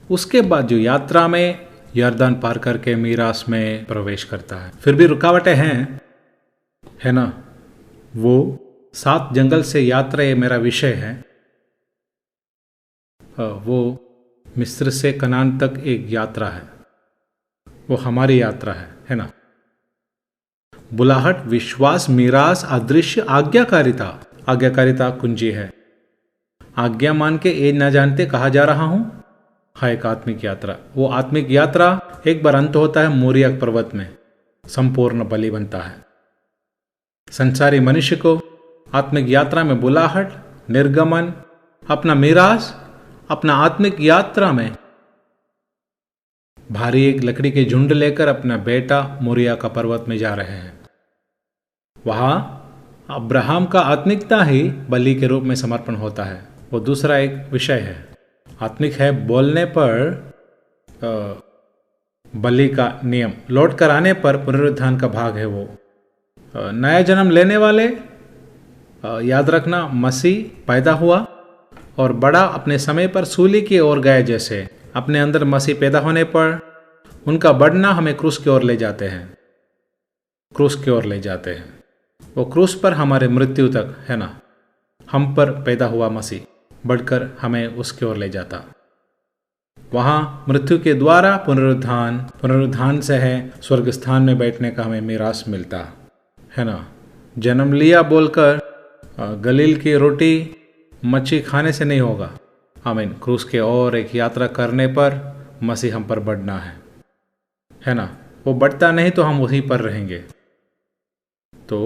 उसके बाद जो यात्रा में यर्दन पार करके मीरास में प्रवेश करता है। फिर भी रुकावटें हैं, है ना। वो 7 जंगल से यात्रा ये मेरा विषय है। वो मिस्र से कनान तक एक यात्रा है, वो हमारी यात्रा है ना। बुलाहट, विश्वास, मीरास, अदृश्य, आज्ञाकारिता। आज्ञाकारिता कुंजी है। आज्ञा मान के ये न जानते कहा जा रहा हूं, हाँ एक आत्मिक यात्रा। वो आत्मिक यात्रा एक बार अंत होता है मोरिया पर्वत में, संपूर्ण बलि बनता है। संसारी मनुष्य को आत्मिक यात्रा में बुलाहट, निर्गमन, अपना मीरास, अपना आत्मिक यात्रा में भारी एक लकड़ी के झुंड लेकर अपना बेटा मोरिया का पर्वत में जा रहे हैं। वहां अब्राहम का आत्मिकता ही बलि के रूप में समर्पण होता है। वो दूसरा एक विषय है। आत्मिक है बोलने पर बलि का नियम, लौट कर आने पर पुनरुत्थान का भाग है। वो नया जन्म लेने वाले, याद रखना, मसीह पैदा हुआ और बड़ा अपने समय पर सूली की ओर गए। जैसे अपने अंदर मसीह पैदा होने पर उनका बढ़ना हमें क्रूस की ओर ले जाते हैं, क्रूस की ओर ले जाते हैं। वो क्रूस पर हमारे मृत्यु तक, है ना। हम पर पैदा हुआ मसीह बढ़कर हमें उसकी ओर ले जाता। वहां मृत्यु के द्वारा पुनरुत्थान, पुनरुत्थान से है स्वर्ग स्थान में बैठने का हमें मीरास मिलता, है ना। जन्म लिया बोलकर गलील की रोटी मच्छी खाने से नहीं होगा। आमीन। क्रूस के और एक यात्रा करने पर मसीह हम पर बढ़ना है ना। वो बढ़ता नहीं तो हम वहीं पर रहेंगे। तो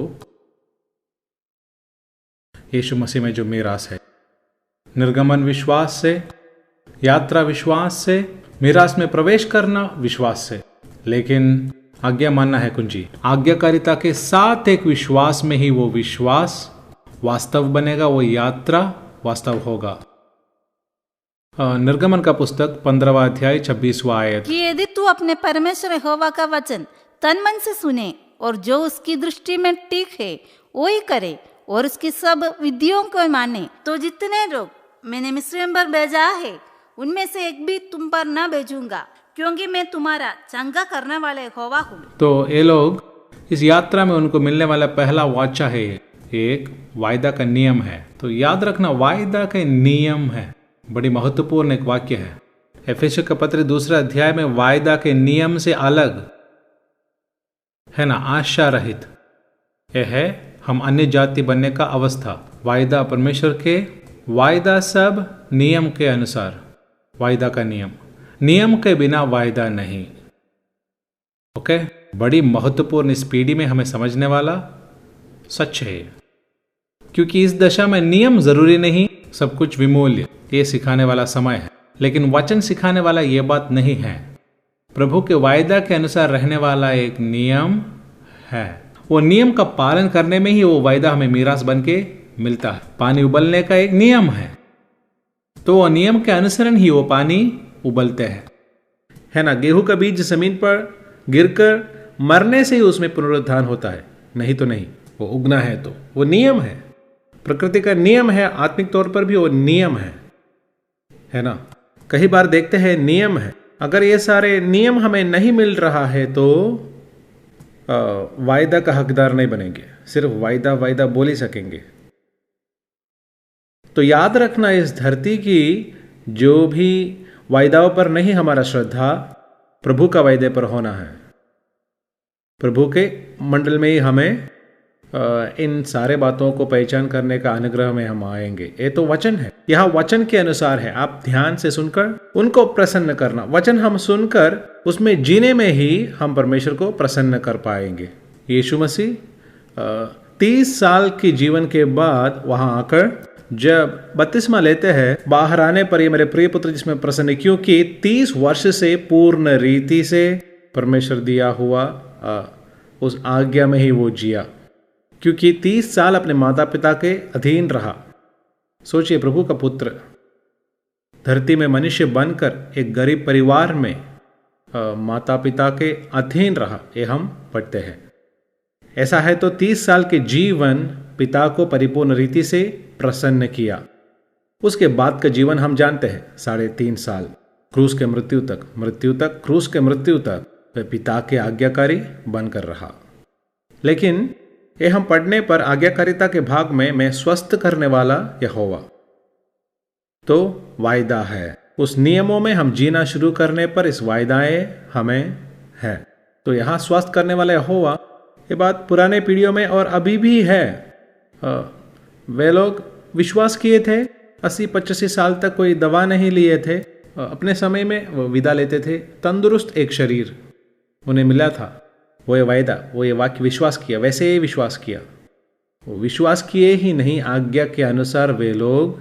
यीशु मसीह में जो मीरास है, निर्गमन विश्वास से, यात्रा विश्वास से, मीरास में प्रवेश करना विश्वास से, लेकिन आज्ञा मानना है कुंजी। आज्ञाकारिता के साथ एक विश्वास में ही वो विश्वास वास्तव बनेगा, वो यात्रा वास्तव होगा। निर्गमन का पुस्तक 15वां अध्याय 26वां आयत। कि यदि तू अपने परमेश्वर यहोवा का वचन तन मन से सुने और जो उसकी दृष्टि में ठीक है वो ही करे और उसकी सब विधियों को माने, तो जितने लोग मैंने मिस्र पर भेजा है उनमें से एक भी तुम पर न भेजूंगा, क्योंकि मैं तुम्हारा चंगा करने वाले यहोवा हूँ। तो ये लोग इस यात्रा में उनको मिलने वाला पहला वाचा है, एक वायदा का नियम है। तो याद रखना, वायदा का नियम है, बड़ी महत्वपूर्ण एक वाक्य है। एफेसियों का पत्र 2 अध्याय में वायदा के नियम से अलग, है ना, आशा रहित, यह है हम अन्य जाति बनने का अवस्था। वायदा परमेश्वर के, वायदा सब नियम के अनुसार, वायदा का नियम, नियम के बिना वायदा नहीं। ओके, बड़ी महत्वपूर्ण इस पीढ़ी में हमें समझने वाला सच है, क्योंकि इस दशा में नियम जरूरी नहीं, सब कुछ विमूल्य, ये सिखाने वाला समय है। लेकिन वचन सिखाने वाला ये बात नहीं है। प्रभु के वायदा के अनुसार रहने वाला एक नियम है। वो नियम का पालन करने में ही वो वायदा हमें मीरास बन के मिलता है। पानी उबलने का एक नियम है, तो वो नियम के अनुसरण ही वो पानी उबलते हैं, है ना। गेहूं का बीज जमीन पर गिरकर मरने से ही उसमें पुनरुत्थान होता है, नहीं तो नहीं। वो उगना है तो वो नियम है, प्रकृति का नियम है। आत्मिक तौर पर भी वो नियम है ना। कई बार देखते हैं नियम है, अगर ये सारे नियम हमें नहीं मिल रहा है तो वायदा का हकदार नहीं बनेंगे, सिर्फ वायदा वायदा बोल ही सकेंगे। तो याद रखना, इस धरती की जो भी वायदाओं पर नहीं हमारा श्रद्धा, प्रभु का वायदे पर होना है। प्रभु के मंडल में ही हमें इन सारे बातों को पहचान करने का अनुग्रह में हम आएंगे। ये तो वचन है, यह वचन के अनुसार है। आप ध्यान से सुनकर उनको प्रसन्न करना, वचन हम सुनकर उसमें जीने में ही हम परमेश्वर को प्रसन्न कर पाएंगे। यीशु मसीह 30 साल की जीवन के बाद वहां आकर जब बपतिस्मा लेते हैं, बाहर आने पर ये मेरे प्रिय पुत्र जिसमें प्रसन्न, क्योंकि 30 वर्ष से पूर्ण रीति से परमेश्वर दिया हुआ उस आज्ञा में ही वो जिया, क्योंकि 30 साल अपने माता पिता के अधीन रहा। सोचिए, प्रभु का पुत्र धरती में मनुष्य बनकर एक गरीब परिवार में माता पिता के अधीन रहा, ये हम पढ़ते हैं। ऐसा है तो 30 साल के जीवन पिता को परिपूर्ण रीति से प्रसन्न किया। उसके बाद का जीवन हम जानते हैं, 3.5 साल क्रूस के मृत्यु तक क्रूस के मृत्यु तक वह पिता के आज्ञाकारी बनकर रहा। लेकिन ये हम पढ़ने पर आज्ञाकारिता के भाग में मैं स्वस्थ करने वाला यहोवा, तो वायदा है। उस नियमों में हम जीना शुरू करने पर इस वायदाएं हमें है। तो यहाँ स्वस्थ करने वाला यहोवा, ये बात पुराने पीढ़ियों में और अभी भी है। वे लोग विश्वास किए थे, 80-85 साल तक कोई दवा नहीं लिए थे, अपने समय में वो विदा लेते थे, तंदुरुस्त एक शरीर उन्हें मिला था। वो ये वायदा, वो ये वाक्य विश्वास किया, वैसे ही विश्वास किया। वो विश्वास किए ही नहीं, आज्ञा के अनुसार वे लोग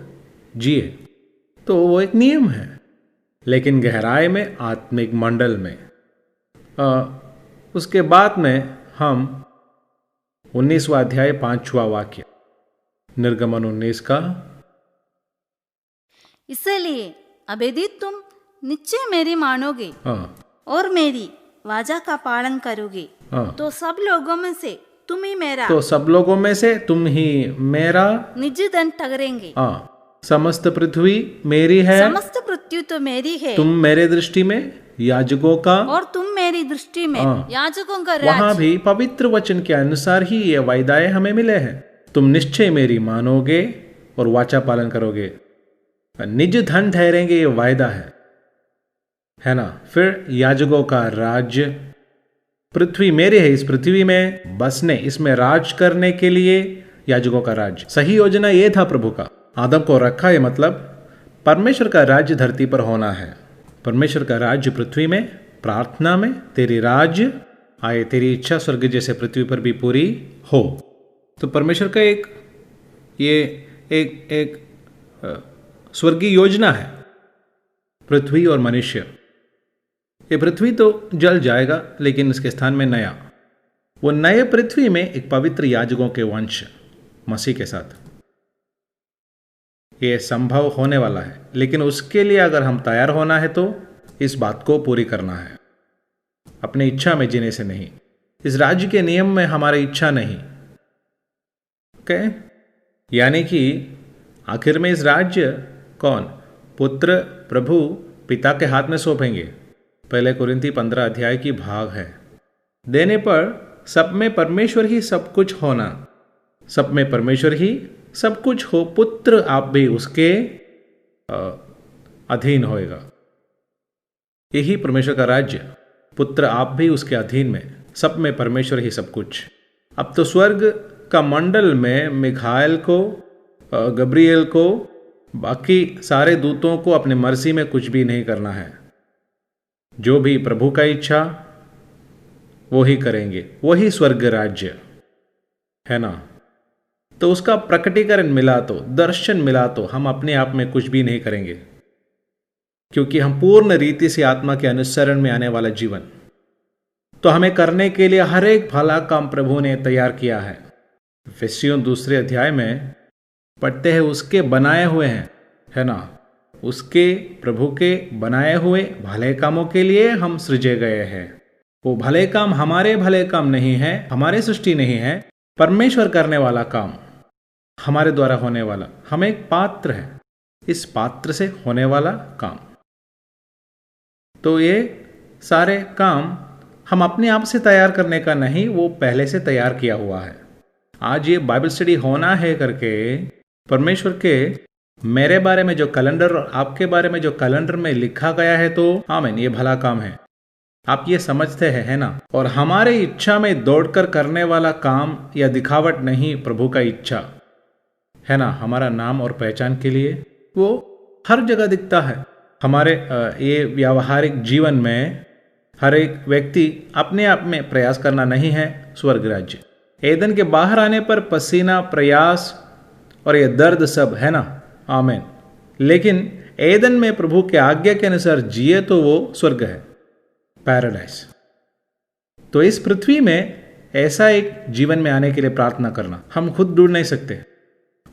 जिए। तो वो एक नियम है, लेकिन गहराई में आत्मिक मंडल में। उसके बाद में हम 19वां अध्याय 5वां वाक्य, निर्गमन 19 का, इसलिए अब यदि तुम निश्चय मेरी मानोगे और मेरी वाचा का पालन करोगे तो सब लोगों में से तुम ही मेरा निज धन ठहरेंगे। समस्त पृथ्वी मेरी है, समस्त पृथ्वी तो मेरी है, तुम मेरे दृष्टि में याजकों का और तुम मेरी दृष्टि में याजकों का राज। वहां भी पवित्र वचन के अनुसार ही ये वायदाएं हमें मिले हैं। तुम निश्चय मेरी मानोगे और वाचा पालन करोगे, निज धन ठहरेंगे, ये वायदा है ना। फिर याजकों का राज्य, पृथ्वी मेरी है, इस पृथ्वी में बसने, इसमें राज करने के लिए याजकों का राज्य। सही योजना ये था प्रभु का, आदम को रखा है, मतलब परमेश्वर का राज्य धरती पर होना है। परमेश्वर का राज्य पृथ्वी में, प्रार्थना में तेरी राज्य आए, तेरी इच्छा स्वर्ग जैसे पृथ्वी पर भी पूरी हो। तो परमेश्वर का एक स्वर्गीय योजना है, पृथ्वी और मनुष्य। ये पृथ्वी तो जल जाएगा, लेकिन इसके स्थान में नया, वो नए पृथ्वी में एक पवित्र याजकों के वंश मसीह के साथ ये संभव होने वाला है। लेकिन उसके लिए अगर हम तैयार होना है तो इस बात को पूरी करना है, अपनी इच्छा में जीने से नहीं, इस राज्य के नियम में हमारी इच्छा नहीं। ओके, यानी कि आखिर में इस राज्य कौन, पुत्र प्रभु पिता के हाथ में सौंपेंगे। पहले कुरिन्थी 15 अध्याय की भाग है। देने पर सब में परमेश्वर ही सब कुछ होना, सब में परमेश्वर ही सब कुछ हो, पुत्र आप भी उसके अधीन होएगा। यही परमेश्वर का राज्य, पुत्र आप भी उसके अधीन में, सब में परमेश्वर ही सब कुछ। अब तो स्वर्ग का मंडल में मिखाएल को, गब्रिएल को, बाकी सारे दूतों को अपने मर्जी में कुछ भी नहीं करना है। जो भी प्रभु का इच्छा वो ही करेंगे, वही स्वर्ग राज्य है ना। तो उसका प्रकटीकरण मिला तो, दर्शन मिला तो हम अपने आप में कुछ भी नहीं करेंगे, क्योंकि हम पूर्ण रीति से आत्मा के अनुसरण में आने वाला जीवन तो हमें करने के लिए हर एक भला काम प्रभु ने तैयार किया है। इफिसियों 2 अध्याय में पढ़ते हैं, उसके बनाए हुए हैं, है ना, उसके प्रभु के बनाए हुए भले कामों के लिए हम सृजे गए हैं। वो भले काम हमारे भले काम नहीं है, हमारे सृष्टि नहीं है, परमेश्वर करने वाला काम, हमारे द्वारा होने वाला। हम एक पात्र है, इस पात्र से होने वाला काम। तो ये सारे काम हम अपने आप से तैयार करने का नहीं, वो पहले से तैयार किया हुआ है। आज ये बाइबल स्टडी होना है करके परमेश्वर के मेरे बारे में जो कैलेंडर और आपके बारे में जो कैलेंडर में लिखा गया है, तो आमीन, ये भला काम है, आप ये समझते हैं, है ना। और हमारे इच्छा में दौड़कर करने वाला काम या दिखावट नहीं, प्रभु का इच्छा है ना, हमारा नाम और पहचान के लिए वो हर जगह दिखता है। हमारे ये व्यावहारिक जीवन में हर एक व्यक्ति अपने आप में प्रयास करना नहीं है। स्वर्ग राज्य, एदन के बाहर आने पर पसीना, प्रयास और ये दर्द सब है ना, आमीन। लेकिन एदन में प्रभु के आज्ञा के अनुसार जिए तो वो स्वर्ग है, पैराडाइज। तो इस पृथ्वी में ऐसा एक जीवन में आने के लिए प्रार्थना करना, हम खुद ढूंढ नहीं सकते।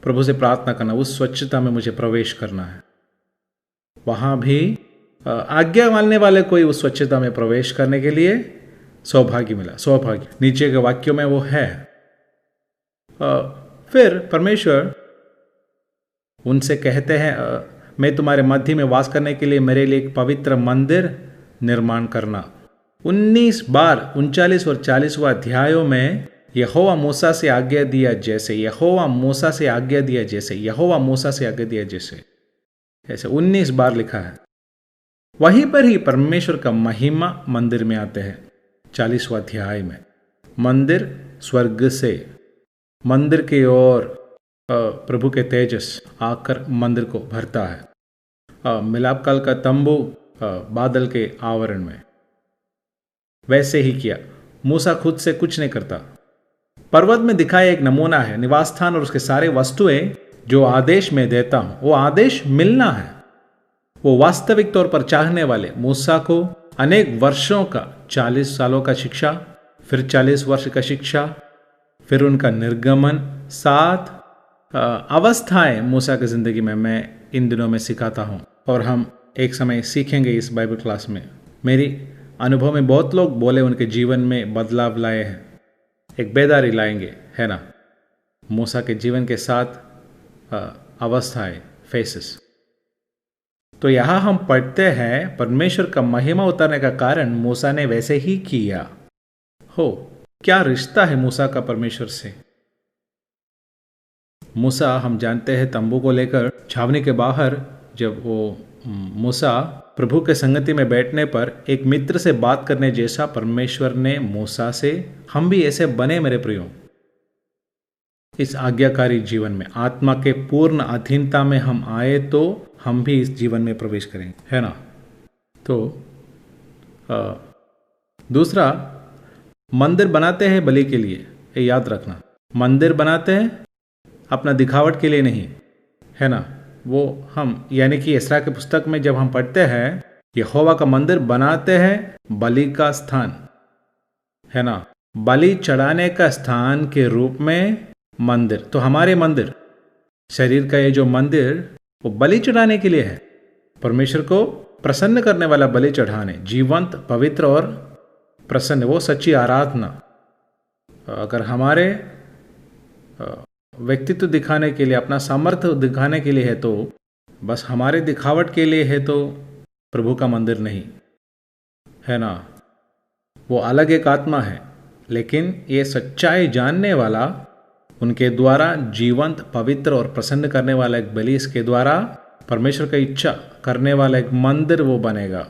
प्रभु से प्रार्थना करना, उस स्वच्छता में मुझे प्रवेश करना है। वहां भी आज्ञा मानने वाले कोई उस स्वच्छता में प्रवेश करने के लिए सौभाग्य मिला, सौभाग्य नीचे के वाक्यों में वो है। फिर परमेश्वर उनसे कहते हैं, मैं तुम्हारे मध्य में वास करने के लिए मेरे लिए एक पवित्र मंदिर निर्माण करना। 19 बार 39 और 40वां अध्यायों में यहोवा मूसा से आज्ञा दिया जैसे, यहोवा मूसा से आज्ञा दिया जैसे, यहोवा मूसा से आज्ञा दिया जैसे, ऐसे 19 बार लिखा है। वहीं पर ही परमेश्वर का महिमा मंदिर में आते हैं। 40वां अध्याय में मंदिर स्वर्ग से, मंदिर की ओर प्रभु के तेजस आकर मंदिर को भरता है। मिलाप काल का तंबू बादल के आवरण में वैसे ही किया। मूसा खुद से कुछ नहीं करता। पर्वत में दिखाया एक नमूना है, निवास स्थान और उसके सारे वस्तुएं जो आदेश में देता हूं वो आदेश मिलना है। वो वास्तविक तौर पर चाहने वाले मूसा को अनेक वर्षों का, 40 सालों का शिक्षा, फिर 40 वर्ष का शिक्षा, फिर उनका निर्गमन, 7 अवस्थाएं मूसा की जिंदगी में मैं इन दिनों में सिखाता हूं और हम एक समय सीखेंगे इस बाइबल क्लास में। मेरी अनुभव में बहुत लोग बोले उनके जीवन में बदलाव लाए हैं, एक बेदारी लाएंगे, है ना। मूसा के जीवन के 7 अवस्थाएं, फेसेस। तो यहां हम पढ़ते हैं परमेश्वर का महिमा उतारने का कारण मूसा ने वैसे ही किया हो। क्या रिश्ता है मूसा का परमेश्वर से? मूसा, हम जानते हैं, तंबू को लेकर छावनी के बाहर जब वो मूसा प्रभु के संगति में बैठने पर एक मित्र से बात करने जैसा परमेश्वर ने मूसा से, हम भी ऐसे बने मेरे प्रियो। इस आज्ञाकारी जीवन में आत्मा के पूर्ण अधीनता में हम आए तो हम भी इस जीवन में प्रवेश करेंगे, है ना। तो दूसरा, मंदिर बनाते हैं बलि के लिए, ये याद रखना। मंदिर बनाते हैं अपना दिखावट के लिए नहीं, है ना। वो हम यानी कि एस्रा के पुस्तक में जब हम पढ़ते हैं यहोवा का मंदिर बनाते हैं बलि का स्थान, है ना, बलि चढ़ाने का स्थान के रूप में मंदिर। तो हमारे मंदिर, शरीर का ये जो मंदिर, वो बलि चढ़ाने के लिए है, परमेश्वर को प्रसन्न करने वाला बलि चढ़ाने, जीवंत, पवित्र और प्रसन्न, वो सच्ची आराधना। अगर हमारे व्यक्तित्व दिखाने के लिए, अपना सामर्थ्य दिखाने के लिए है तो, बस हमारे दिखावट के लिए है तो प्रभु का मंदिर नहीं, है ना। वो अलग एक आत्मा है, लेकिन ये सच्चाई जानने वाला, उनके द्वारा जीवंत, पवित्र और प्रसन्न करने वाला एक बलि, इसके द्वारा परमेश्वर का इच्छा करने वाला एक मंदिर वो बनेगा।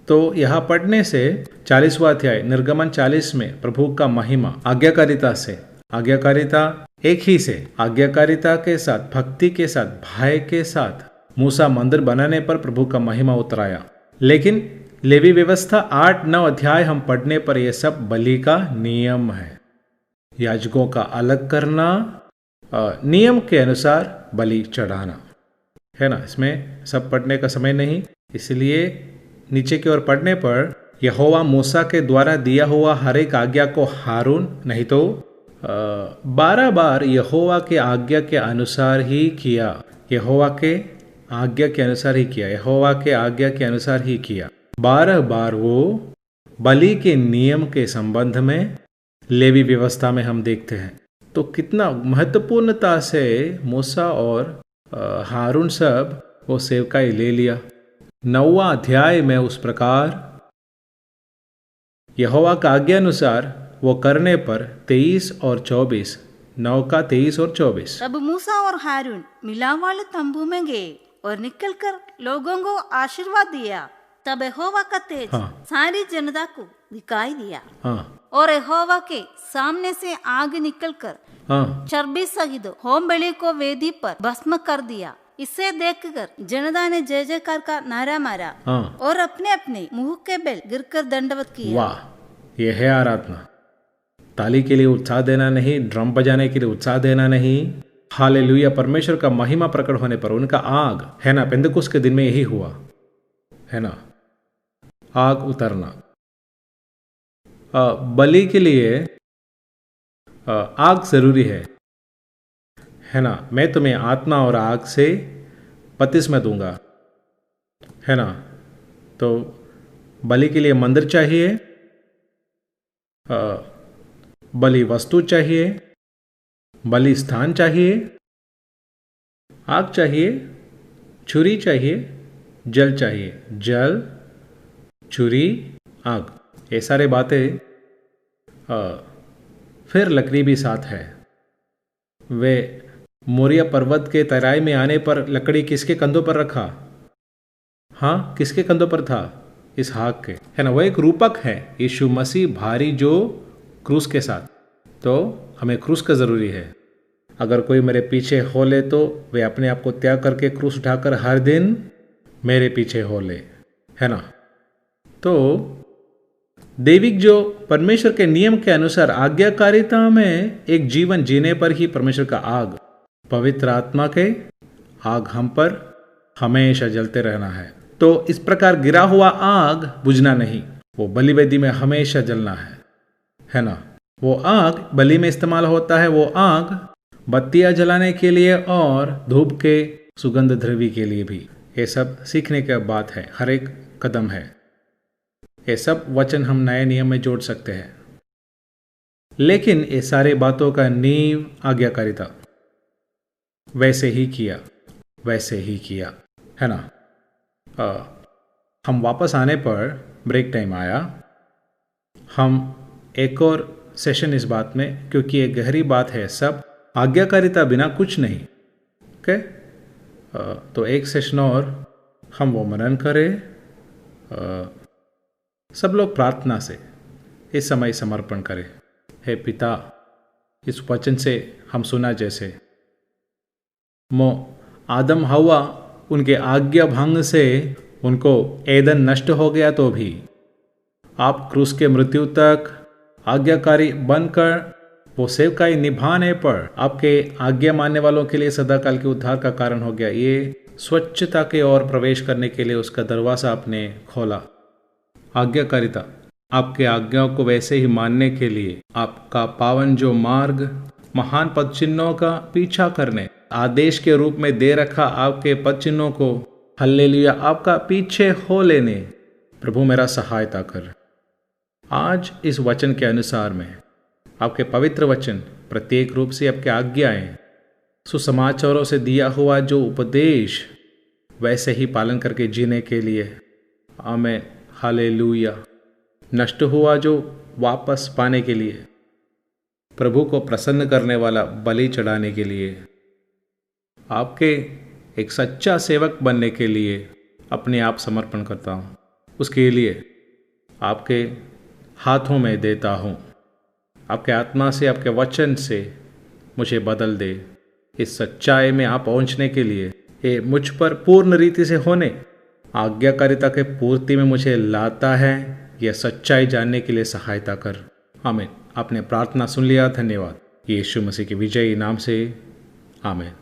तो यहां पढ़ने से 40वां अध्याय निर्गमन 40 में प्रभु का महिमा आज्ञाकारिता से, आज्ञाकारिता एक ही से, आज्ञाकारिता के साथ, भक्ति के साथ, भय के साथ मूसा मंदिर बनाने पर प्रभु का महिमा उतराया। लेकिन लेवी व्यवस्था 8-9 अध्याय हम पढ़ने पर यह सब बलि का नियम है। याजकों का अलग करना, नियम के अनुसार बलि चढ़ाना, है ना। इसमें सब पढ़ने का समय नहीं, इसलिए नीचे की ओर पढ़ने पर यहोवा मूसा के द्वारा दिया हुआ हर एक आज्ञा को हारून नहीं तो 12 बार यहोवा के आज्ञा के अनुसार ही किया, यहोवा के आज्ञा के अनुसार ही किया, यहोवा के आज्ञा के अनुसार ही किया। 12 बार वो बलि के नियम के संबंध में लेवी व्यवस्था में हम देखते हैं। तो कितना महत्वपूर्णता से मूसा और हारून सब वो सेवकाई ले लिया। 9वां अध्याय में उस प्रकार यहोवा का आज्ञा अनुसार वो करने पर 23 और 24, 9 का 23 और 24। तब मूसा और हारून मिलाप वाले तंबू में गए और निकलकर लोगों को आशीर्वाद दिया। तब यहोवा का तेज सारी जनता को दिखाई दिया और यहोवा के सामने से आग निकलकर चर्बी सहित होम बलि को वेदी पर भस्म कर दिया। इसे देखकर जनता ने जय जयकार का नारा मारा और अपने अपने मुंह के बल गिरकर दंडवत किया। वाह, यह है आराधना। ताली के लिए उत्साह देना नहीं, ड्रम बजाने के लिए उत्साह देना नहीं। हालेलुया। परमेश्वर का महिमा प्रकट होने पर उनका आग, है ना, पेंदकुस्त के दिन में यही हुआ, है ना, आग उतरना। बलि के लिए आग जरूरी है ना। मैं तुम्हें आत्मा और आग से बपतिस्मा दूंगा, है ना। तो बलि के लिए मंदिर चाहिए, बलि वस्तु चाहिए, बलि स्थान चाहिए, आग चाहिए, छुरी चाहिए, जल चाहिए, जल, छुरी, आग, ये सारे बातें। फिर लकड़ी भी साथ है। वे मोरिया पर्वत के तराई में आने पर लकड़ी किसके कंधों पर रखा? हाँ, किसके कंधों पर था? इसहाक के, है ना। वह एक रूपक है, यीशु मसीह भारी जो क्रूस के साथ। तो हमें क्रूस का ज़रूरी है। अगर कोई मेरे पीछे हो ले तो वे अपने आप को त्याग करके क्रूस उठाकर हर दिन मेरे पीछे हो ले, है ना। तो दैविक जो परमेश्वर के नियम के अनुसार आज्ञाकारिता में एक जीवन जीने पर ही परमेश्वर का आग, पवित्र आत्मा के आग हम पर हमेशा जलते रहना है। तो इस प्रकार गिरा हुआ आग बुझना नहीं, वो बलिवेदी में हमेशा जलना है ना। वो आग बलि में इस्तेमाल होता है, वो आग बत्तियां जलाने के लिए और धूप के सुगंध द्रव्य के लिए भी। ये सब सीखने की बात है, हर एक कदम है। ये सब वचन हम नए नियम में जोड़ सकते हैं, लेकिन ये सारे बातों का नींव आज्ञाकारिता। वैसे ही किया, है ना। हम वापस आने पर ब्रेक टाइम आया, हम एक और सेशन इस बात में, क्योंकि ये गहरी बात है। सब आज्ञाकारिता बिना कुछ नहीं, ओके। तो एक सेशन और हम वो मनन करें। सब लोग प्रार्थना से इस समय समर्पण करें। हे पिता, इस वचन से हम सुना जैसे आदम हवा उनके आज्ञा भंग से उनको एदन नष्ट हो गया, तो भी आप क्रूस के मृत्यु तक आज्ञाकारी बनकर वो सेवकाई निभाने पर आपके आज्ञा मानने वालों के लिए सदाकाल के उद्धार का कारण हो गया। ये स्वच्छता के ओर प्रवेश करने के लिए उसका दरवाज़ा आपने खोला। आज्ञाकारिता, आपके आज्ञाओं को वैसे ही मानने के लिए आपका पावन जो मार्ग महान पद चिन्हों का पीछा करने आदेश के रूप में दे रखा, आपके पद चिन्हों को हल्लेलुया आपका पीछे हो लेने प्रभु मेरा सहायता कर। आज इस वचन के अनुसार में आपके पवित्र वचन प्रत्येक रूप से आपके आज्ञाएं सुसमाचारों से दिया हुआ जो उपदेश वैसे ही पालन करके जीने के लिए आमेन हालेलुया। नष्ट हुआ जो वापस पाने के लिए, प्रभु को प्रसन्न करने वाला बलि चढ़ाने के लिए, आपके एक सच्चा सेवक बनने के लिए अपने आप समर्पण करता हूँ। उसके लिए आपके हाथों में देता हूँ। आपके आत्मा से, आपके वचन से मुझे बदल दे। इस सच्चाई में आप पहुँचने के लिए ये मुझ पर पूर्ण रीति से होने आज्ञाकारिता के पूर्ति में मुझे लाता है। यह सच्चाई जानने के लिए सहायता कर। आमीन। आपने प्रार्थना सुन लिया, धन्यवाद। यीशु मसीह के विजयी नाम से आमीन।